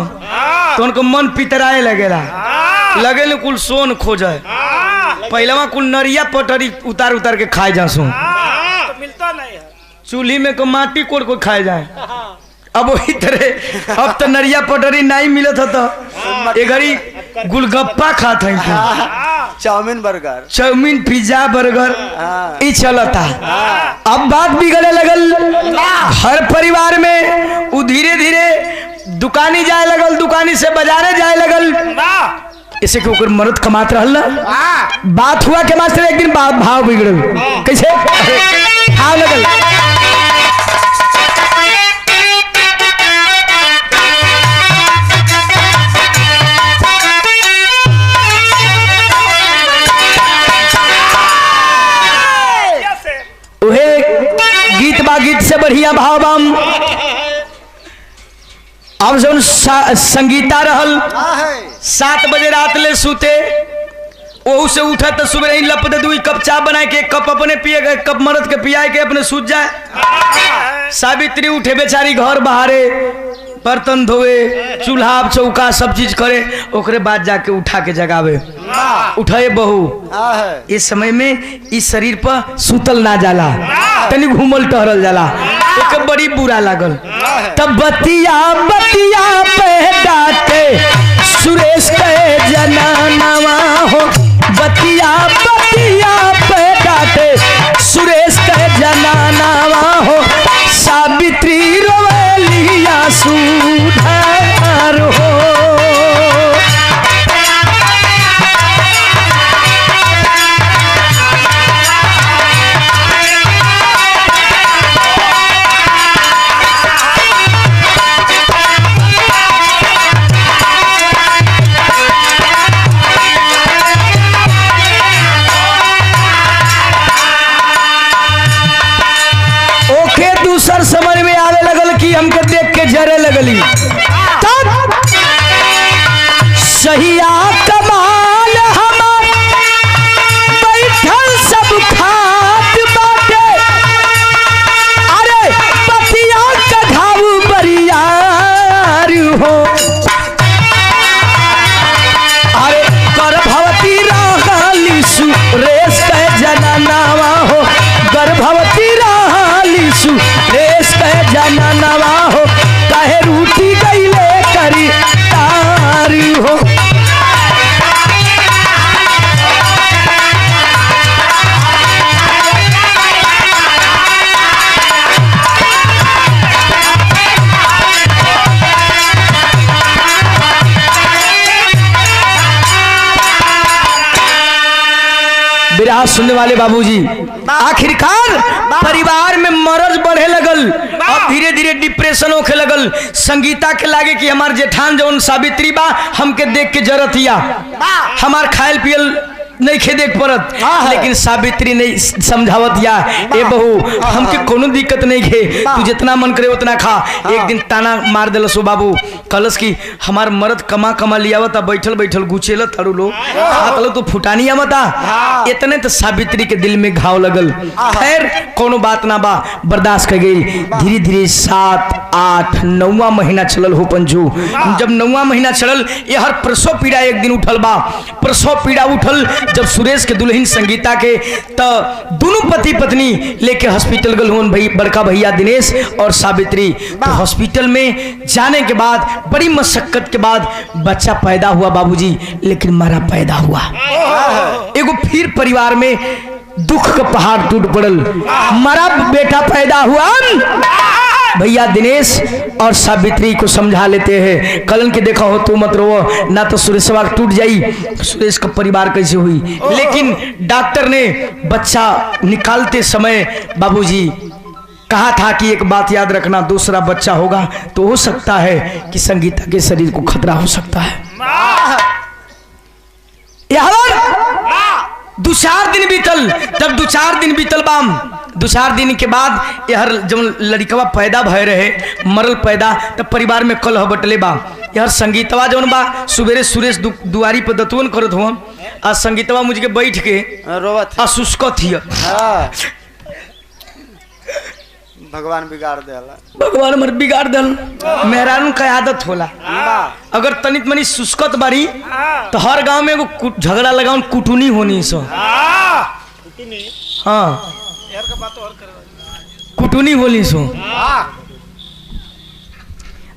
तो उनको मन पितराए लगेला लगे कुल सोन खोजे पहलवा कुल नरिया पटरी उतार उतार के खाए जा सो तो मिलता नहीं है चूल्ही में को माटी कोड़ को खाए जाए। अब वही तरह अब तो नरिया पटरी नहीं मिलत तो ये घड़ी गुलगप्पा खात है chow mein burger chow mein pizza burger हाँ। ई चलता। अब बात बिगड़े लगल हर परिवार में वो धीरे धीरे दुकानी जाए लगल दुकानी से बाजारे जाए लगल इसे के ऊपर मर्द कमात रहल ना बात हुआ के मास्टर एक दिन भाव बिगड़ल कैसे भाव लगल गीत बा गीत से बढ़िया भाव बम। अब जब संगीता रहल 7 बजे रात ले सूते ओहू से उठा तो सुबह ही लप दे 2 कप चाय बनाए के कप अपने पिए के कप मर्द के पियाए के अपने सूत जाए। सावित्री उठे बेचारी घर बहारे बर्तन धोए चूल्हा चौका सब चीज करे ओकरे बाद जाके उठा के जगावे उठाए बहू इस समय में इस शरीर पर सुतल ना जाला तनी घूमल टहरल जाला एक बड़ी बुरा लागल तब बतिया बतिया पे डाटे सुरेश के जनानावा हो बतिया बतिया पे डाटे सुरेश के जनानावा हो सावित्री रोवेलिया सुधार हो दूसर समझ में आवे लगल कि हमके देख के जरे लगली तब सहिया कमाल हम बैठल सब खात बाटे अरे पतिया का घाव बरियार हो अरे गर्भवती रहली सुरेश के जननावा हो गर्भवती रहली सुरेश के जननावा हो मेरा हाथ सुनने वाले बाबूजी, आखिरकार परिवार में मरज बढ़े लगल और धीरे धीरे डिप्रेशन होके लगल। संगीता के लागे कि हमार जेठान जौन सावित्री बा हमके देख के जरतिया, हमार खायल पियल नहीं खे देख पड़त, लेकिन सावित्री नहीं समझावत या ए बहू हमके कोनो दिक्कत नहीं खे, तू जितना मन करे उतना खा। एक दिन ताना मार दिलस वो बाबू, कलस की हमार मर्द कमा कमा लियावता बैठल बैठल गुचेल तारू लो हाथ लो तो फुटानी आवता। इतने तो सावित्री के दिल में घाव लगल। खैर कोनो बात ना बा, बर्दाश्त कर गई। धीरे धीरे 7, 8, 9वां महीना चलल हो पंजू। जब 9वां महीना चलल यहर प्रसव पीड़ा एक दिन उठल बा। प्रसव पीड़ा उठल जब सुरेश के दुल्हन संगीता के तो दोनों पति पत्नी लेके हॉस्पिटल गल होन भाई, बड़का भैया दिनेश और सावित्री। तो हॉस्पिटल में जाने के बाद बड़ी मशक्कत के बाद बच्चा पैदा हुआ बाबूजी, लेकिन मरा पैदा हुआ। एगो फिर परिवार में दुख का पहाड़ टूट पड़ल, मरा बेटा पैदा हुआ। भैया दिनेश और सावित्री को समझा लेते हैं, कलन के देखा हो तू मत रो ना तो सुरेशवा टूट जाई, सुरेश का परिवार कैसे हुई। लेकिन डॉक्टर ने बच्चा निकालते समय बाबूजी कहा था कि एक बात याद रखना, दूसरा बच्चा होगा तो हो सकता है कि संगीता के शरीर को खतरा हो सकता है। दो चार दिन बीतल, जब 2-4 दिन बीतल बाम, 2-4 दिन के बाद यार जब लड़कवा पैदा भय रहे मरल पैदा, तब परिवार में कलह बटले बा। यार संगीतवा जौन बा सुबेरे सुरेश दुआरी पर दतवन करत हुआ, आज संगीतवा मुझे बैठ के रोवत असुस्कत हिय। भगवान बिगाड़ देला, भगवान मर बिगाड़ दल। मेहरानू का आदत होला, अगर तनित मनी सुस्कत बारी तो हर गांव में एगो झगड़ा लगाउन कुटुनी होनी सो। हाँ कुटुनी होली सो।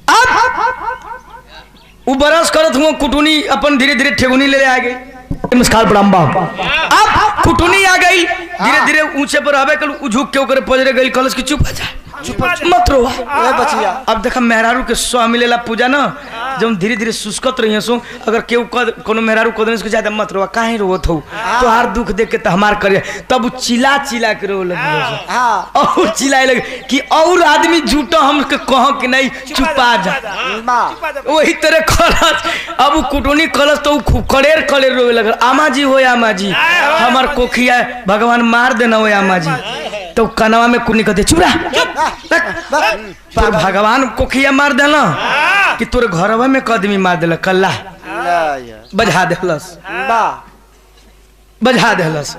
अब वो बरस करत हुआ कुटुनी अपन धीरे धीरे ठेगुनी ले आ गई। नमस्कार प्रणाम बाप। अब कुटुनी आ गई, धीरे धीरे ऊंचे पर आवे कल झुक के ओकरे पजरे गई, कलश की चुप आ जा, मत रो बचिया। अब देखा मेहरारू के स्व मिलेला पूजा ना, जब धीरे धीरे सुस्कत रही सो, अगर केहू कोनो मेहरारू कदने से ज्यादा मत रोवा, काहे रोवत हो, तो हर दुख देख के तो हमार करे, तब चिल्ला चिल्ला के रो लगे और चिल्लाए लगे कि और आदमी झूठा हमके कह के नहीं चुपा जा। वही तरह कलश अब कुटुनी कलश तो कलेर कलेर रोवे लगे, आमा जी हो आमा जी हमार कोखिया भगवान मार देना हो आमा जी। तो कनवा में कुनी कहते चुरा तो भगवान कोखिया मार देना कि तोरे घरवा में कदमी मार देला कल्ला बजा देलस, बजा देलस।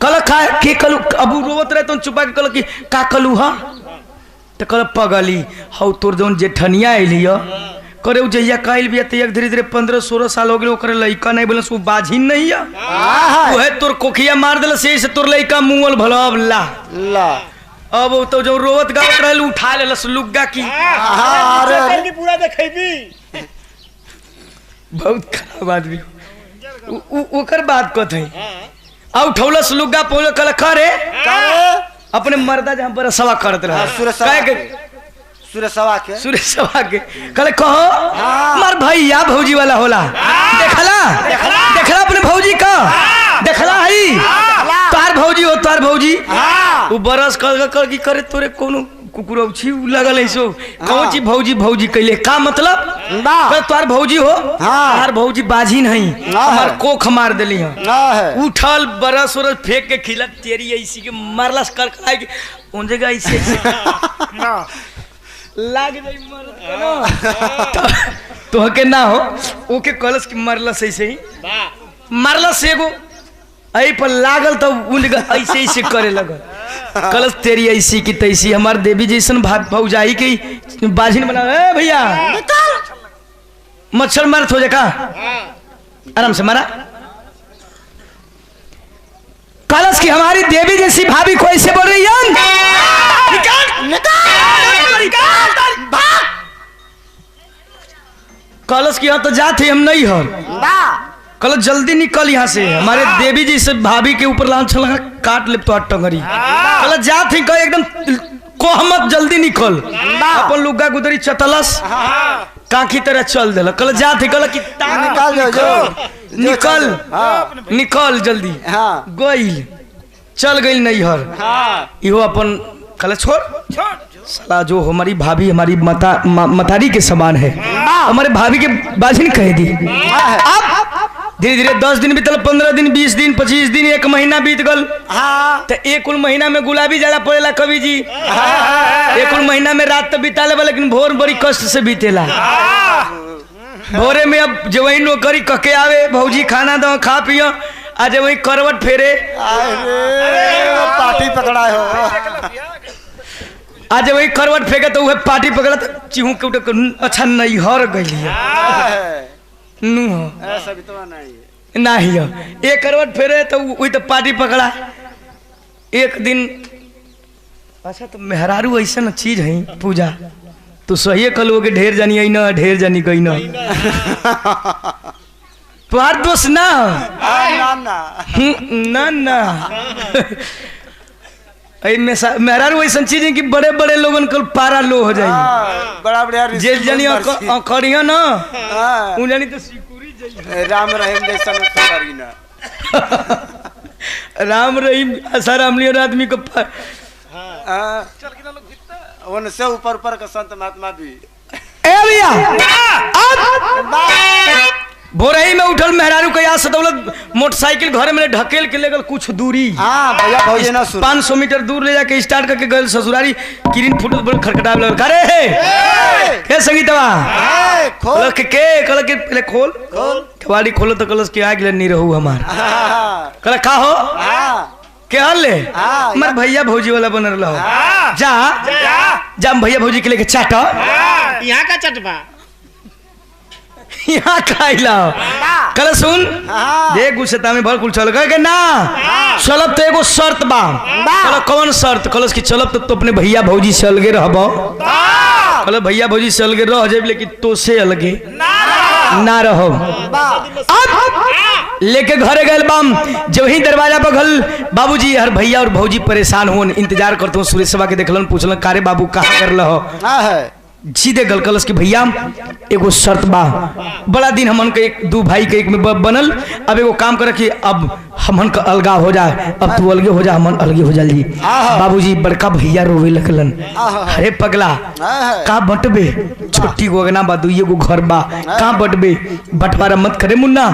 कल खा के कलू अबू रोवत रहे तो चुपा के कल कि का कलू हा, तो कल पगली हौ तोर जौन जेठनिया अइली करे उ जहिया कहल बिया त एक धीरे धीरे 15-16 साल हो गेल, ओकरे लइका नहीं बोलस, उ बाझिन नहीं है, ओहे तोर कोखिया मार देलस, से तोर लइका मुंगल भलब ला ला। अब तो जो रोवत गावत रहल उठा लेलस लुग्गा की, अरे पूरा देखेबी बहुत खराब आदमी ओकर बात कत है। आ उठौलस लुग्गा पहुंच कल करे अपने मर्दा जहां पर सवा करत रहा सुरेशवा के कल कहो मार भैया भौजी वाला होला, देखला देखला अपने भौजी का देखला है तार भौजी हो तार भौजी वो बरस कर की करे तोरे कोनो कुकुरौछी लगल है सो कौन ची भौजी भौजी कैले का मतलब कर तार भौजी हो तार भौजी बाझी नहीं हमार कोख मार देली है। उठल बरस वरस फेंक के खिला तेरी ऐसी के मारलस कर खाए के उन जगह ऐसे लाग जाई मर तो हके ना हो ओके कलश की मरलस ऐसे ही मरलस एगो ऐ पर लागल तो उन जगह ऐसे ऐसे करे लगल कलश तेरी ऐसी की तैसी हमार देवी जैसन भौजाई की बाझिन बना। ए भैया मच्छर मारत हो जाका आराम से मारा। कलश की हमारी देवी जैसी भाभी को ऐसे बोल रही है, निकाल निकाल निकाल। कलश की यहाँ तो जाते हम नहीं हो, कल जल्दी निकल यहाँ से, हमारे देवी जी से भाभी के ऊपर लाल छलंगा काट ले तो टंगरी कल जात ही एकदम कोहमत जल्दी निकल अपन लुग्गा गुदरी चतलस काकी तरह चल देला कल जात ही कल कि निकाल जो निकल हाँ निकल जल्दी हाँ गइल चल गइल नैहर हाँ इहो अपन कल छोड़ छोड़ साला जो हमारी भाभी हमारी मतारी के समान है हमारे भाभी के बाजिन कह दी अब धीरे धीरे 10 दिन बीतल 15 दिन 20 दिन 25 दिन 1 महीना बीत गल हाँ तो एक कुल महीना में गुलाबी ज्यादा पड़ेला कवि जी एक कुल महीना में रात तो बिता लेबा लेकिन भोर बड़ी कष्ट से बीतेला भोरे में अब जो वही नौकरी कके आवे भौजी खाना दो खा पियो आज वही करवट फेरे पार्टी पकड़ा हो आज वही करवट फेंके तो वह पार्टी पकड़ा तो चिहू के उठे अच्छा नहीं हर गई नू ऐसा भी तो नहीं नहीं एक करवट फेरे तो वही तो पार्टी पकड़ा एक दिन अच्छा तो मेहरारू ऐसा न चीज है पूजा तो सही कल के ढेर जानी आई ना ढेर जानी गई ना तुम्हार दोस्त ना ना ना मेहरारू ऐसा चीज है कि बड़े बड़े लोगन कल पारा लो हो जाएगी बड़ा बढ़िया जेल जानी अखड़िया ना उन जानी तो सिकुरी जाइए राम रहीम जैसा करी ना राम रहीम आसार अमलियर आदमी को उनसे ऊपर ऊपर का संत महात्मा भी ए भैया भोरही में उठल मेहरारू के याद सदौलत मोटरसाइकिल घर में ढकेल के ले गल कुछ दूरी हाँ भैया भौजी ना सुन 500 मीटर दूर ले जाके स्टार्ट करके गल ससुरारी किरिन फुटल बड़ खटखटावे लगल करे हे संगीतवा खोल के कल के पहले खोल कबाड़ी खोलो तो कलस के आग ले नहीं रहू हमार कल का हो के हल ले मर भैया भौजी वाला बन रहा हो जा जा भैया भौजी के लेके चाटा यहाँ का चटवा यहाँ खाइला कल सुन देख गुस्सा में भर कुल चल गए ना चलब तो एगो शर्त बा कल कौन शर्त कलस की चलब तो अपने भैया भौजी से अलगे रहबो कल भैया भौजी से अलगे रह जाए लेकिन तो से अलगे ना रहो लेके घरे गए बाम जब ही दरवाजा पर घल बाबूजी हर भैया और भौजी परेशान हो इंतजार करते हो सुरेश सभा के देखलन पूछलन कारे बाबू कहाँ कर लो सीधे गल कलस की भैया एगो शर्त बा बड़ा दिन हमन के एक दो भाई के एक में बनल अब एगो काम करे कि अब हमन का अलगा हो जाए अब तू अलगे हो जा हमन अलगे हो जाली बाबूजी बड़का भैया रोवे लगलन अरे पगला का बटबे छोटी गो अगना बा दुइये गो घर बा का बटबे बंटवारा मत करे मुन्ना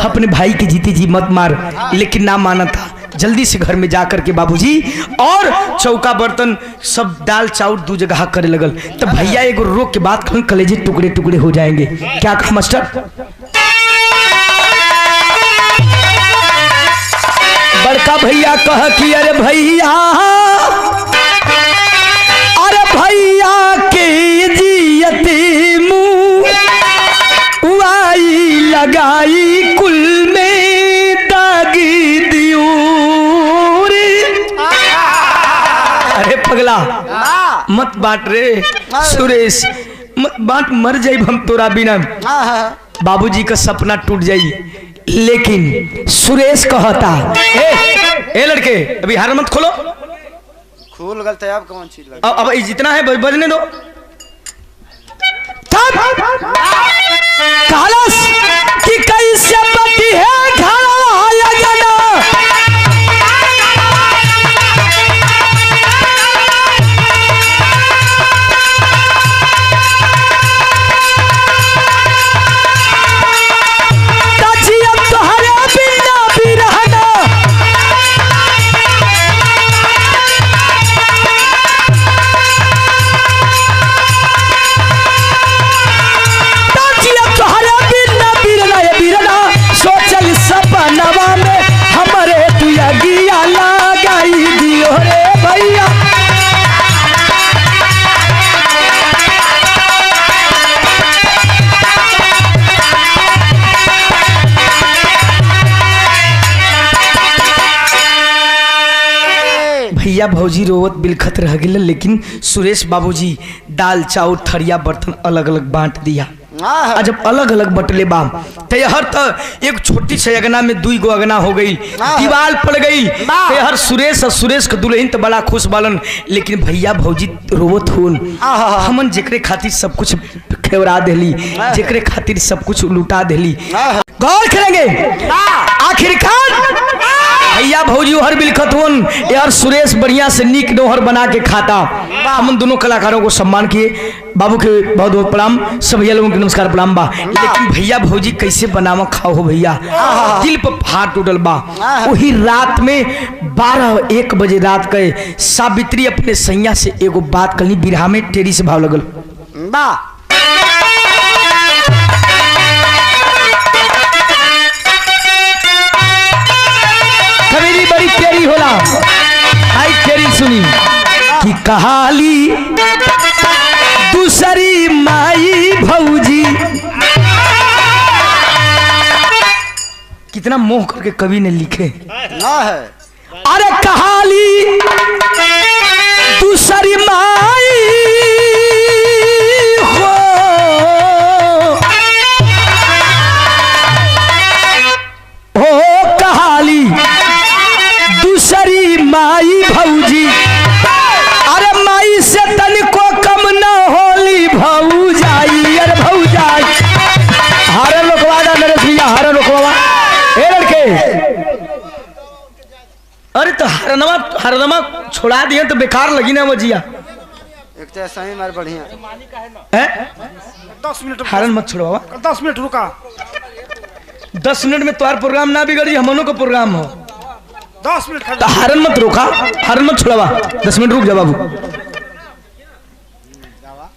अपने भाई के जीते जी मत मार लेकिन ना माना था जल्दी से घर में जाकर के बाबूजी और चौका बर्तन सब दाल चाउर दो जगह करे लगल तब भैया एगो रोक के बात कहन कलेजे टुकड़े टुकड़े हो जाएंगे क्या कहा मास्टर बड़का भैया कह कि अरे भैया के जियती मुँह उआई लगाई कुल में दागी दियो अरे पगला मत बांट रे सुरेश मत बांट मर जाई हम तोरा बिना बाबूजी का सपना टूट जाई लेकिन सुरेश कहता ए लड़के अभी हार मत खोलो खोल गलत है अब कौन चीज लगा अब जितना है बजने दो कालस कि कैसे पति है घरवा जना भैया भौजी रोवत बिलखत रह गए लेकिन सुरेश बाबूजी दाल चाउर थरिया बर्तन अलग अलग बांट दिया हाँ। आ जब अलग अलग बटले बा ते हर त एक छोटी सी अगना में 2 गो अगना हो गई, हाँ। दीवार पड़ गई। ते हर सुरेश और सुरेश के दुल्हन तो बड़ा खुश बालन, लेकिन भैया भौजी रोवत होन। हाँ। हमन जेकरे खातिर सब कुछ खेवरा देली, जेकरे खातिर सब कुछ लुटा देली। हाँ। गौर करेंगे आखिरकार भैया भौजी हर बिलखत होन यार, सुरेश बढ़िया से नीक नोहर बना के खाता। हम दोनों कलाकारों को सम्मान किए, बाबू के बहुत बहुत प्रणाम, सब भैया लोगों के नमस्कार प्रणाम बा। लेकिन भैया भौजी कैसे बनावा खाओ हो भैया, दिल पर फाट टूटल बा। वही रात में 12-1 बजे रात के सावित्री अपने सैया से एगो बात करनी, बिरहा में टेरी से भाव लगल। कबीरी बड़ी तेरी होला, आई तेरी सुनी कि कहाली दूसरी माई भौजी। कितना मोह करके कवि ने लिखे ना है। अरे कहाली दूसरी माई हो, ओ कहाली दूसरी माई भौजी। अरे माई से तनिको कम न होली भौजाई। अरे भौजाई हरे लोकवा दा नरेश भैया, हरे लोकवा ए लड़के। अरे तो हरनमा छोड़ा दिए तो बेकार लगी ना मजिया। एक तो ऐसा ही मार बढ़िया हैं? 10 मिनट हरन मत छोड़ो बाबा, 10 मिनट रुका। 10 मिनट में तुम्हारा प्रोग्राम ना बिगड़ी, हमनों का प्रोग्राम हो। 10 मिनट तो हरन मत रोका, हरन मत छोड़ावा, 10 मिनट रुक जा बाबू।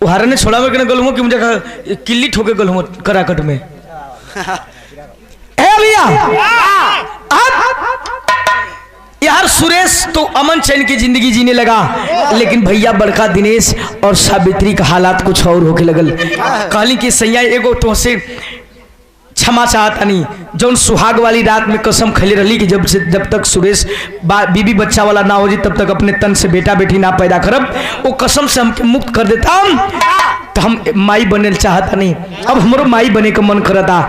वो हरन ने छोड़ा के गलूँ कि मुझे किल्ली ठोके गलूँ कराकट में। ए भैया यार सुरेश तो अमन चैन की जिंदगी जीने लगा, लेकिन भैया बड़का दिनेश और सावित्री का हालात कुछ और होके लगल। कहली कि सैया एगो तो से क्षमा चाहता नहीं, जौन सुहाग वाली रात में कसम खैले रही कि जब तक सुरेश बीबी बच्चा वाला ना हो जाए तब तक अपने तन से बेटा बेटी ना पैदा करब, वो कसम से हमके मुक्त कर देता तो हम माई बने चाहता नहीं। अब हमारो माई बने का मन करता।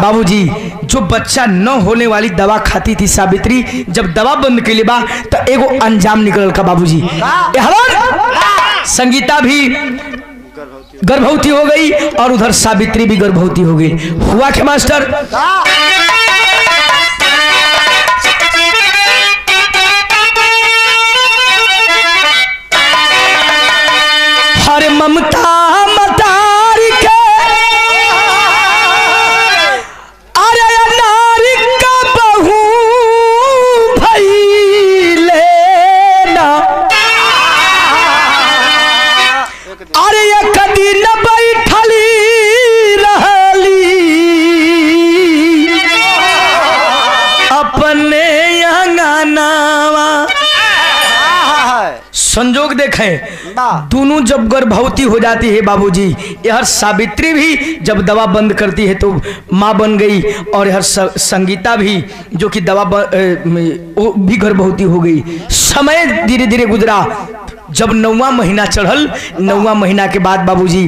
बाबूजी जो बच्चा न होने वाली दवा खाती थी सावित्री, जब दवा बंद के लिए बा तो एगो अंजाम निकल का बाबूजी। संगीता भी गर्भवती हो गई और उधर सावित्री भी गर्भवती हो गई। हुआ क्या मास्टर? हर ममता मतार के अरे नारी का बहू भई लेना। अरे एक दिन बैठली रहली अपने अंगनावा। संजोग देखें दोनों जब गर्भवती हो जाती है बाबूजी, यह सावित्री भी जब दवा बंद करती है तो माँ बन गई, और यह संगीता भी जो कि दवा वो भी गर्भवती हो गई। समय धीरे धीरे गुजरा। जब 9वां महीना चढ़ल, 9वां महीना के बाद बाबूजी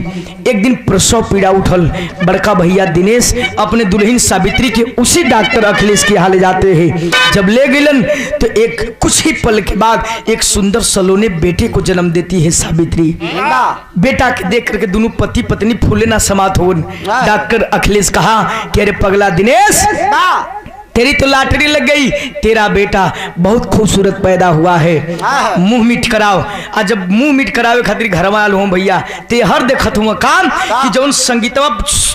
एक दिन प्रसव पीड़ा उठल। बड़का भैया दिनेश अपने दुल्हन सावित्री के उसी डॉक्टर अखिलेश के यहाँ ले जाते हैं। जब ले गलन तो एक कुछ ही पल के बाद एक सुंदर सलोने बेटे को जन्म देती है सावित्री। बेटा के देख करके दोनों पति पत्नी फूले ना समात हो। डॉक्टर अखिलेश कहा कि अरे पगला दिनेश, तेरी तो लॉटरी लग गई, तेरा बेटा बहुत खूबसूरत पैदा हुआ है, मुंह मीठ कराओ। और जब मुंह मीठ करावे खातिर घर में आल हूँ भैया, ते हर देखत हुआ काम कि जौन संगीतवा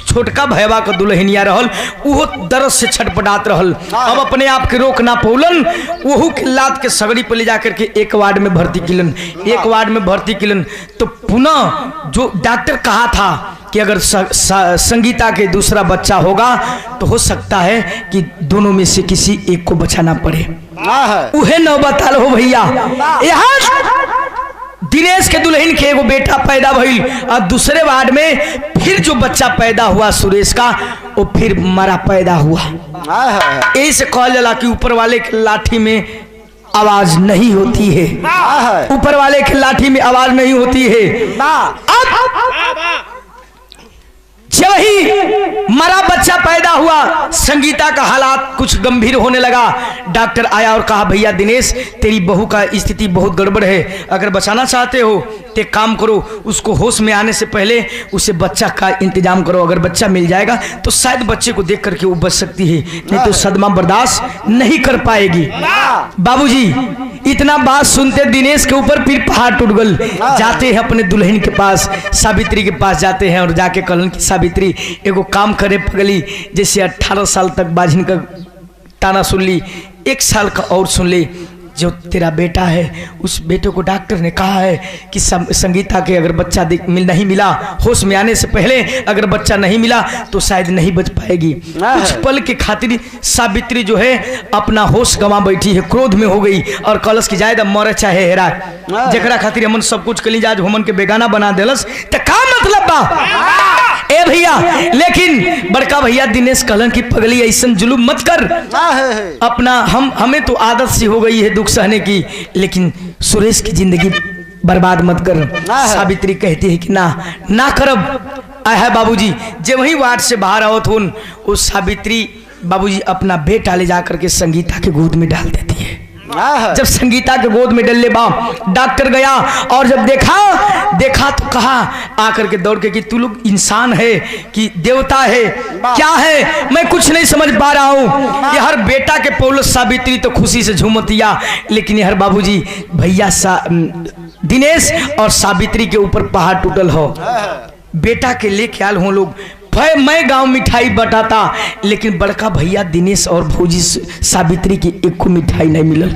छोटका भैया का दुल्हनिया रहल वो दर्द से छटपटात रहल। अब अपने आप के रोक ना पौलन, वहू के लात के सगड़ी पर ले जाकर के एक वार्ड में भर्ती किलन। एक वार्ड में भर्ती किलन तो पुनः जो डॉक्टर कहा था कि अगर संगीता के दूसरा बच्चा होगा तो हो सकता है कि दोनों में से किसी एक को बचाना पड़े। उहे नौबत आल हो भैया। यहाँ दिनेश के दुल्हन के एगो बेटा पैदा भइल और दूसरे वार्ड में फिर जो बच्चा पैदा हुआ सुरेश का, वो फिर मरा पैदा हुआ। यही से कहल जाला कि ऊपर वाले के लाठी में आवाज नहीं होती है, ऊपर वाले के लाठी में आवाज नहीं होती है। अब जब ही मरा बच्चा पैदा हुआ, संगीता का हालात कुछ गंभीर होने लगा। डॉक्टर आया और कहा भैया दिनेश तेरी बहू का स्थिति बहुत गड़बड़ है, अगर बचाना चाहते हो तो काम करो, उसको होश में आने से पहले उसे बच्चा का इंतजाम करो, अगर बच्चा मिल जाएगा तो शायद बच्चे को देख करके वो बच सकती है, नहीं तो सदमा बर्दाश्त नहीं कर पाएगी। बाबूजी इतना बात सुनते दिनेश के ऊपर फिर पहाड़ टूट गल। जाते हैं अपने दुल्हन के पास, सावित्री के पास जाते हैं और जाके कहलन कि सावित्री एगो काम करे पगली, जैसे 18 साल तक बाझिन का ताना सुन ली, 1 साल का और सुन ले। जो तेरा बेटा है उस बेटे को डॉक्टर ने कहा है कि संगीता के अगर बच्चा नहीं मिला, होश में आने से पहले अगर बच्चा नहीं मिला तो शायद नहीं बच पाएगी। कुछ पल के खातिर सावित्री जो है अपना होश गंवा बैठी है, क्रोध में हो गई और कलश की जायद मरे चाहे हेरा, जकरा खातिर हमन सब कुछ कली जाज हमन के बेगाना बना देलस त का मतलब बा ए भैया। लेकिन बड़का भैया दिनेश कहलन की पगली ऐसन जुलूम मत कर, अपना हमें तो आदत सी हो गई है दुख सहने की, लेकिन सुरेश की जिंदगी बर्बाद मत कर। सावित्री कहती है कि ना करब। है बाबूजी जब वही वार्ड से बाहर आओ तो उस सावित्री बाबूजी अपना बेटा ले जाकर के संगीता के गोद में डाल देती है। जब संगीता के गोद में डलले बा, डॉक्टर गया और जब देखा तो कहा आकर के दौड़ के कि तू लोग इंसान है कि देवता है, क्या है मैं कुछ नहीं समझ पा रहा हूँ। यह हर बेटा के पौलुस सावित्री तो खुशी से झूमतिया, लेकिन यह बाबूजी भैया दिनेश और सावित्री के ऊपर पहाड़ टूटल हो। बेटा के लेके आल हो लोग, मैं गांव मिठाई बटाता, लेकिन बड़का भैया दिनेश और भौजी सावित्री की एक को मिठाई नहीं मिलल।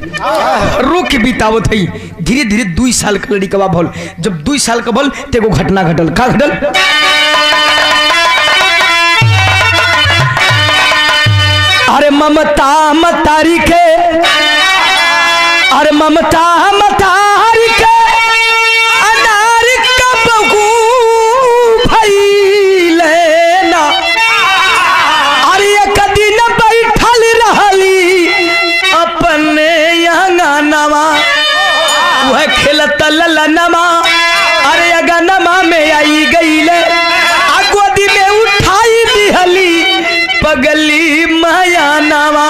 रो के बितावत है। धीरे धीरे 2 साल का लड़का भल, जब 2 साल का भल तेगो घटना घटल। का घटल? अरे ममता मतारी के, अरे ममता मतारी के अनार का बहू नमा, अरे अगनमा में आई गई ले गोदी में उठाई दिहली पगली माया नवा।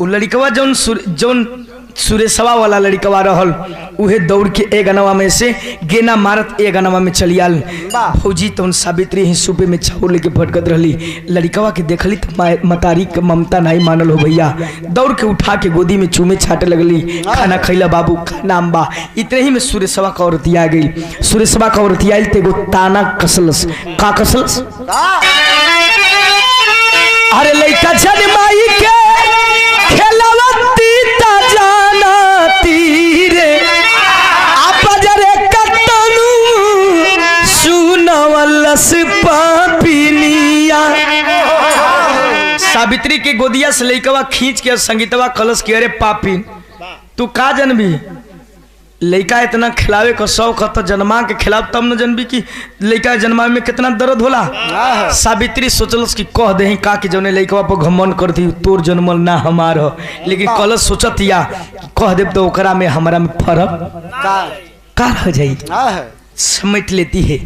उ लड़कवा जौन सुरेशवा वाला लड़कवा रहल उहे दौड़ के एक अनवा में से गेना मारत एक अनवा में चली आल। फौजी तो सावित्री ही सुबह में चावल लेके भटकत रही। लड़कवा के देखली तो मतारी के ममता नहीं मानल हो भैया, दौड़ के उठा के गोदी में चूमे छाटे लगली। खाना खैला बाबू का नाम बा। इतने ही में सुरेशवा का औरतिया आ गई। सुरेशवा का औरतिया तेगो ताना कसलस। का कसलस? अरे लड़का जन्माई के खेलवती ता जाना तीरे आपजरे कतनु सुनवलस पापिनिया। सावित्री के गोदिया से लइकवा खींच के संगीतवा कलश के अरे पापी तू का जनबी? लइका इतना खिलावे का शौक है तो जन्मा के खिलाव तब न जनबी कि लइका जन्मा में कितना दर्द होला। सावित्री सोचलस कि कह दे का कि जौने लइकवा पर घमंड करती तोर जन्मल ना हमार हो, लेकिन कलश सोचत या कह देब तो ओकरा में हमारा में फर्क का रह जाई, समझ लेती है।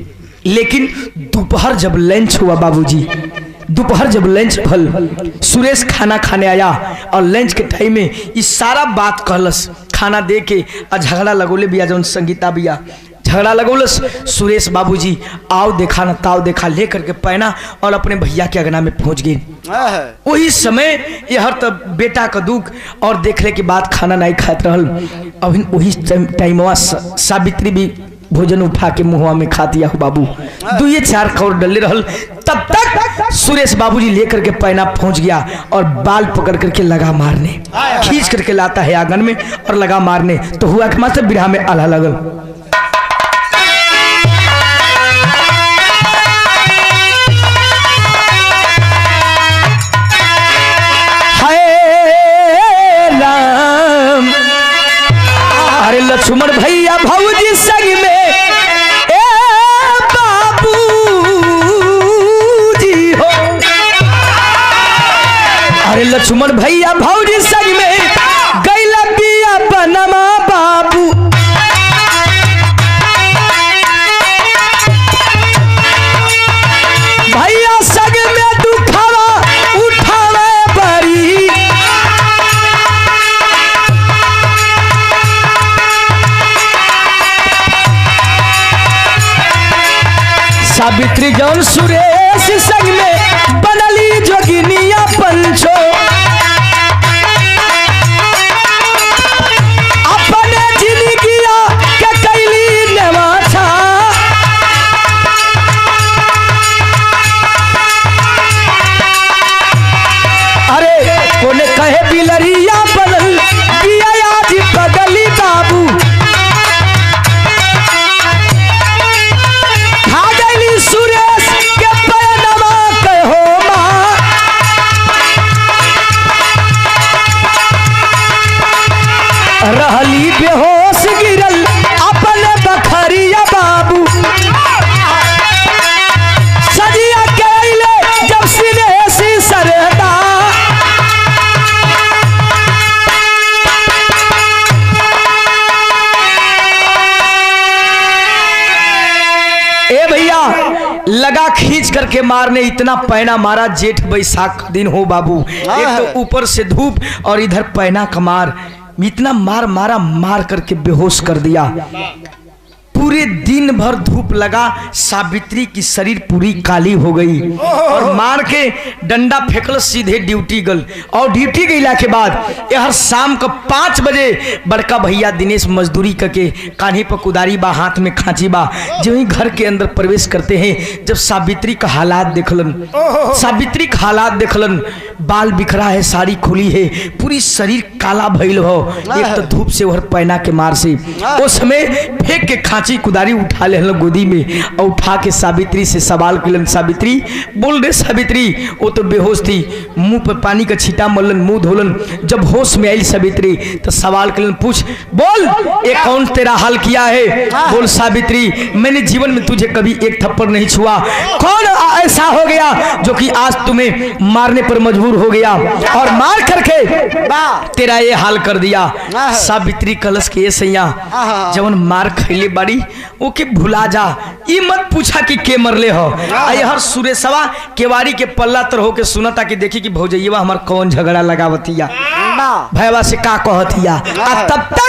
लेकिन दोपहर जब लंच हुआ बाबूजी, दोपहर जब लंच भल, सुरेश खाना खाने आया और लंच के टाइम में इस सारा बात कहलस। खाना दे के झगड़ा लगोले बिया जौन संगीता बिया झगड़ा लगोलस। सुरेश बाबूजी आओ देखा न ताओ देखा लेकर के पहना और अपने भैया के अगना में पहुंच गए। वही समय यह तब बेटा का दुख और देखने के बाद खाना नहीं खात रहल। अभी वही टाइम सावित्री भी भोजन उठा के मुँह में खा दिया बाबू। 2-4 कौर डले रहल। तब तक सुरेश बाबूजी लेकर के पैना पहुंच गया और बाल पकड़ करके लगा मारने, खींच करके लाता है आंगन में और लगा मारने। तो हुआ कि मात्र बिरहा में आल्हा लगल। राम अरे लक्ष्मण भैया भौजी संग में लक्ष्मण भैया भौजी संग में गैला पिया पनमा बाबू। सावित्री जौन सुरेश संग में बनली जोगिनिया पंचो अपने जिंदगिया के कैली नवाछा अरे कोने कहे बिलरिया बनल बिया आज बदली बाबू सुरेश के पैनमा कहो माँ रहली बेहोश गिरल अपन बखरिया बाबू सजिया कैले जब सिनेसी सरदा ए भैया लगा खींच करके मारने इतना पैना मारा जेठ बैसाख दिन हो बाबू एक तो ऊपर से धूप और इधर पैना का मार इतना मार मारा मार करके बेहोश कर दिया पूरे दिन भर धूप लगा सावित्री की शरीर पूरी काली हो गई और मार के डंडा फेंकल सीधे ड्यूटी गल और ड्यूटी गईला के बाद हर शाम को 5 बजे बड़का भैया दिनेश मजदूरी करके कान्ही पर कुदारी बा हाथ में खांची बा जो ही घर के अंदर प्रवेश करते हैं जब सावित्री का हालात देखलन सावित्री का हालात देखलन बाल बिखरा है साड़ी खुली है पूरी शरीर काला भइल हो एक तो धूप से और पैना के मार से उस समय फेंक के खांची कुदारी उठा ले गोदी में और उठा के सावित्री से सवाल किलन सावित्री बोल दे सावित्री वो तो बेहोश थी मुंह पर पानी का छींटा मलन मुंह धोलन जब होश में आई सावित्री तो सवाल किलन पूछ बोल ये कौन तेरा हाल किया है बोल सावित्री मैंने जीवन में तुझे कभी एक थप्पड़ नहीं छुआ कौन ऐसा हो गया जो कि आज तुम्हें मारने पर मजबूर हो गया और मार करके तेरा ये हाल कर दिया सावित्री कलश के सैया जवन मार खैले बाड़ी ओके भुला जा ई मत पूछा कि के मरले हो आई हर सुरेशवा केवाड़ी के पल्ला तर होके सुना ताकि देखी कि भौजैया हमार कौन झगड़ा लगावतिया भैया से का कहतिया तब तक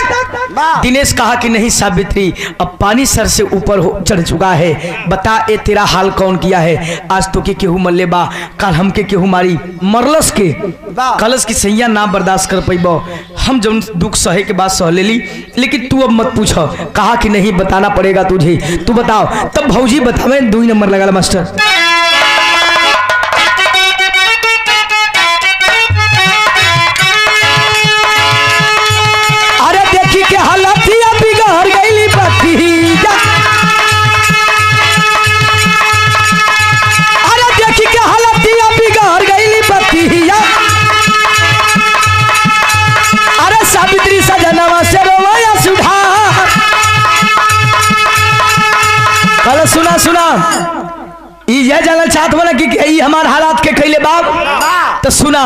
दिनेश कहा कि नहीं सावित्री अब पानी सर से ऊपर चढ़ चुका है बता ए तेरा हाल कौन किया है आज तो के केहू मरले बा कल हमके केहू मारी मरलस के कलश की सैया ना बर्दाश्त कर पैबो हम जब दुख सहे के बाद सह लेली लेकिन तू अब मत पूछ कहा कि नहीं बताना पड़ेगा तुझे तू बताओ तब भौजी बतावे 2 नंबर लगा मास्टर अरे देखी के हालत बिगड़ गई बतिया अरे देखी के हालत बिगड़ गई बतिया अरे सावित्री सजनवा से रोया सुधा कल सुना सुना ये जानना चाहत बना कि हमार हालात के कैले बाप तो सुना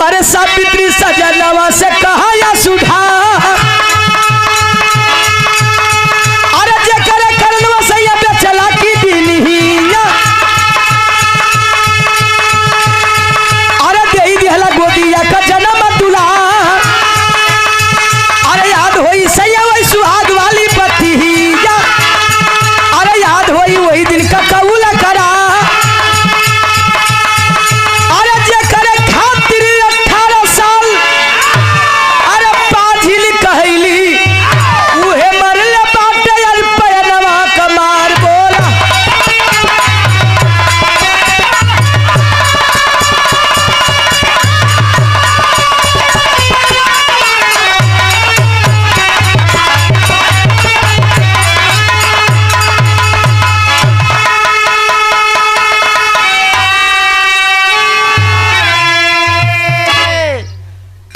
अरे सावित्री सजनवा से कहा या सुधा अरे जे करे करनवा सैया पे चला की दिनहिया अरे देई दिहला गोदिया का जन्म दुला अरे याद होई सैया वही सुहाग वाली पतिया अरे याद होई वही दिन का कबूल करा अरे जे करे खातिर 18 साल अरे पाझिल कहली उहे मरले बाटे यार पैनवा कमार बोला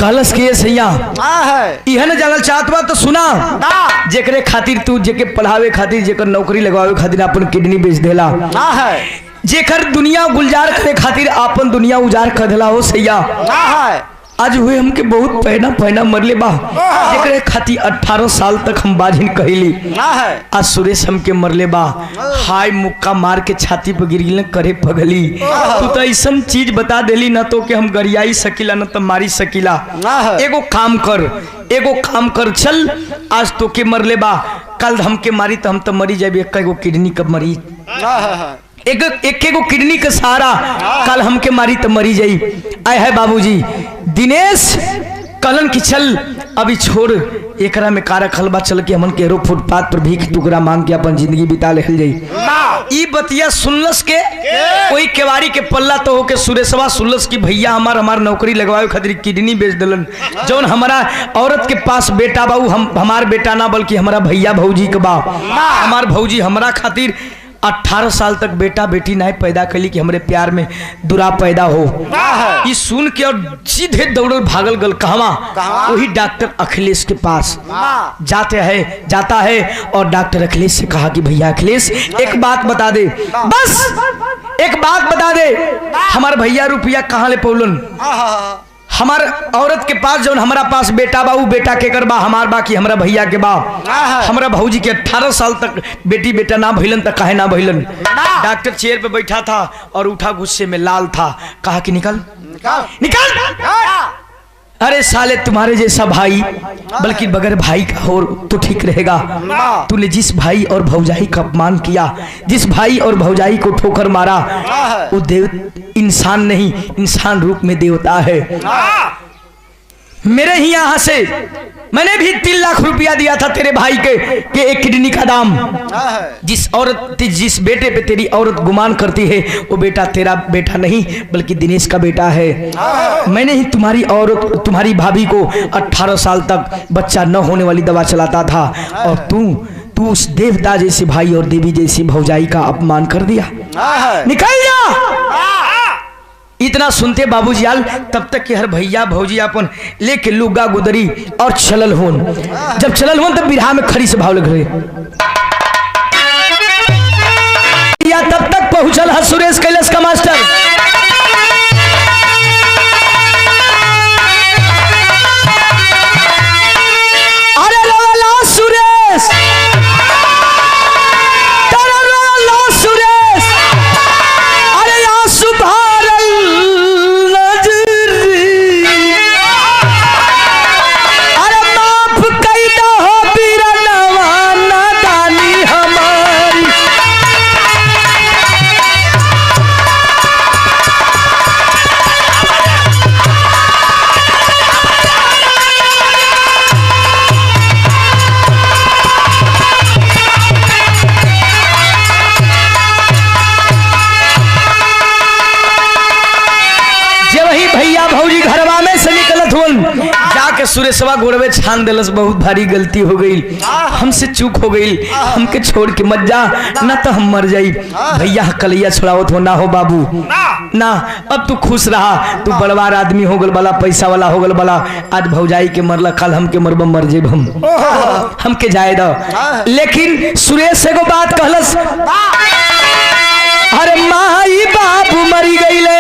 कलश के सैया यह न जानल चाहत बा तो सुना जेकरे खातिर तू जेके पढ़ावे खातिर जेकर नौकरी लगवावे खातिर अपन किडनी बेच देला जेकर दुनिया गुलजार करे खातिर अपन दुनिया उजार कर देला हो सैया आज हुए हमके बहुत पहना पहना मरले बा जेकरे खातिर 18 साल तक हम बाझिन कहली आज सुरेश हमके मरले बा हाय मुक्का मार के छाती पर गिर गिल करे पगली तू तो ऐसा चीज बता देली ना तो कि हम गरियाई सकीला ना तो मारी सकीला एगो काम कर चल आज तो के मरले बा कल हमके मारी तो हम तो मरी जाबे एगो किडनी कब मरी एक एगो किडनी के सहारा कल हमके मारी तो मरी जाई। आय है बाबूजी दिनेश कलन की चल अभी छोड़ एकरा में कार खलबा चल के हमन के रो फुटपाथ पर भीख टुकड़ा मांग के अपन जिंदगी बिता ले जाई। ई बतिया सुनलस के कोई केवाड़ी के पल्ला तो होके सुरेशवा सुनलस की भैया हमार नौकरी लगवावे खातिर किडनी बेच दिलन। जौन हमारा औरत के पास बेटा बा हमार बेटा ना बल्कि हमारा भैया भौजी के बा। हमार भौजी हमारा खातिर 18 साल तक बेटा बेटी नहीं पैदा कली कि हमरे प्यार में दुरा पैदा हो। ये सुन के और सीधे दौड़ल भागल गल कहवा वही डॉक्टर अखिलेश के पास जाता है और डॉक्टर अखिलेश से कहा कि भैया अखिलेश एक बात बता दे, बस एक बात बता दे, हमारे भैया रुपया कहाँ ले पौलन? हमार औरत के पास जो हमारा पास बेटा बा बेटा के कर बा हमार बा कि हमारा भैया के बा। हमारा भौजी के 18 साल तक बेटी बेटा ना भइलन तो काहे ना भइलन? डॉक्टर चेयर पे बैठा था और उठा गुस्से में लाल था, कहा कि निकल निकल। अरे साले तुम्हारे जैसा भाई बल्कि बगैर भाई का हो तो ठीक रहेगा। तूने जिस भाई और भौजाई का अपमान किया, जिस भाई और भौजाई को ठोकर मारा, वो देव इंसान नहीं इंसान रूप में देवता है। मेरे ही यहाँ से मैंने भी 3 लाख रुपया दिया था तेरे भाई के एक किडनी का दाम। जिस बेटे पे तेरी औरत गुमान करती है वो बेटा तेरा बेटा नहीं बल्कि दिनेश का बेटा है। मैंने ही तुम्हारी औरत तुम्हारी भाभी को 18 साल तक बच्चा न होने वाली दवा चलाता था और तू उस देवता जैसे भाई और देवी जैसी भौजाई का अपमान कर दिया। निकल जा। इतना सुनते बाबूजी आल तब तक कि हर भैया भौजी अपन लेके लुगा गुदरी और चलल होन। जब चलल होन तब बिरहा में खड़ी से भाव लग रहे या तब तक पहुंचल है सुरेश कैलाश का मास्टर। अरे रोला सुरेश, रोला सुरेश, अरे आंसू जाके सुरेशवा गोड़वे छान दिलस। बहुत भारी गलती हो गई, हमसे चूक हो गई, हमके छोड़ के मत जा ना तो हम मर जाई। भैया कलैया छोड़ावत हो ना हो बाबू ना। अब तू खुश रहा, तू बड़वार आदमी हो गल वाला, पैसा वाला हो गल वाला। आज भौजाई के मरला, कल हमके मरब मर जेब हमके जाए दो। लेकिन सुरेश एगो बात कहलस, अरे माई बाबू मरी गईले,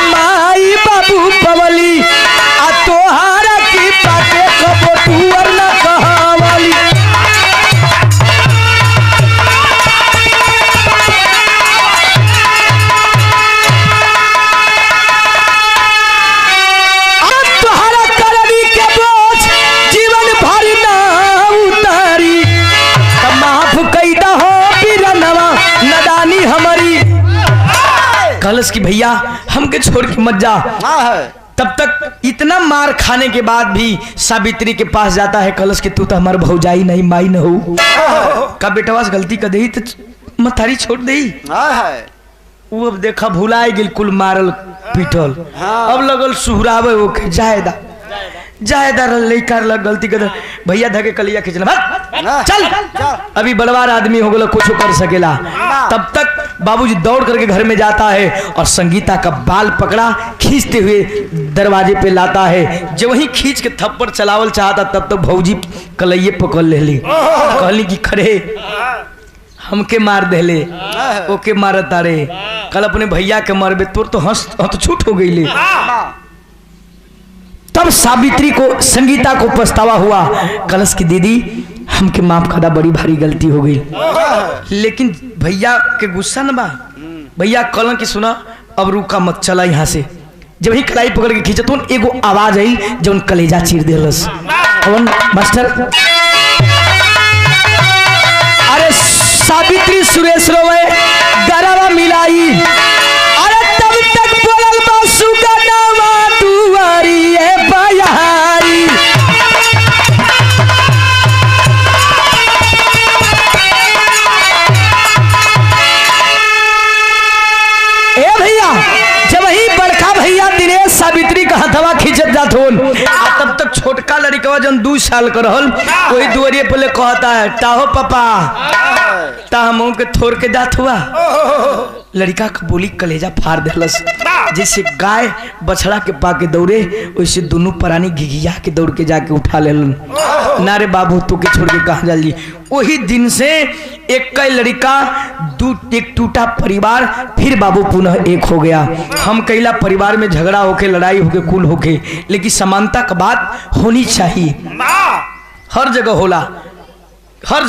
माई बाबू पवली आ तोहारा की बातें कबो तू और ना कहावली। तोहारा करनी के बोझ जीवन भर ना उतारी, माफ कैदा हो बिरनवा नदानी हमारी। कलश की भैया हमके छोड़ के मत जा। तब तक इतना मार खाने के बाद भी सावित्री के पास जाता है कलश के तू तो हमारे भौजाई नहीं माई न हो का बेटवा गलती कर दे तो मथारी छोड़ दे। वो अब देखा भुलाए गिल कुल मारल पीटल, अब लगल सुहरावे वो के जायदा लेकर लग गलती कर भैया धके कलिया खींचला चल अभी बड़वार आदमी हो गया कुछ कर सकेला। तब तक बाबूजी दौड़ करके घर में जाता है और संगीता का बाल पकड़ा खींचते हुए दरवाजे पे लाता है। जब वही खींच के थप्पड़ चलावल चाहता तब तो भौजी कलैये पकड़ ले ली, कहली कि खरे हमके मार देले ओके मारता रे, कल अपने भैया के मरबे तोर तो हंस तो छूट हो गई ले। तब सावित्री को संगीता को पछतावा हुआ, कलश की दीदी हमके माफ करा, बड़ी भारी गलती हो गई। लेकिन भैया के गुस्सा न बा, भैया कलन की सुना अब रुका मत चला यहाँ से। जब ही कलाई पकड़ के खींचा तो एगो आवाज आई जो कलेजा चीर दिलस। मास्टर अरे सावित्री सुरेश रोवे गरवा मिलाई अरे तब तक बोलल बासु का नामा दुआरी ए बयारी ए भैया जब ही बड़का भैया दिनेश सावित्री का हथवा खींचत जात होन तब तक छोटका लड़का जन 2 साल का रहल वही दुआरिये पे कहता है ताहो पापा ता मुंह के थोड़ के जात हुआ लड़का का बोली कलेजा फाड़ देलस जैसे गाय बछड़ा के पाके दौड़े वैसे दोनों प्राणी घिघिया के दौड़ के जाके उठा लेलन नारे बाबू तू के छोड़ के कहाँ जा ली। वही दिन से एक कई लड़का एक टूटा परिवार फिर बाबू पुनः एक हो गया। हम कैला परिवार में झगड़ा होके लड़ाई होके कुल होके लेकिन समानता का बात होनी चाहिए। हर जगह होला हर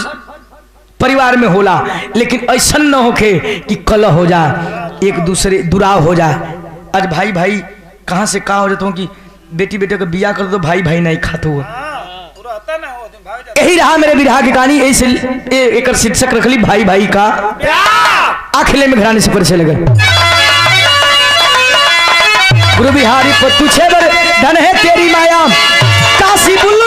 परिवार में होला लेकिन ऐसा न होके कि कलह हो जाए एक दूसरे दुराव हो जाए। आज भाई भाई कहाँ से कहाँ हो जाता हूँ कि बेटी बेटे का बिया कर दो भाई भाई नहीं खाते हुआ यही रहा मेरे विरहा की कहानी। ऐसे एक शीर्षक रख ली भाई भाई का आखिले में घराने से परिचय लगे। गुरु बिहारी पर तुझे धन है तेरी माया काशी बुल्लू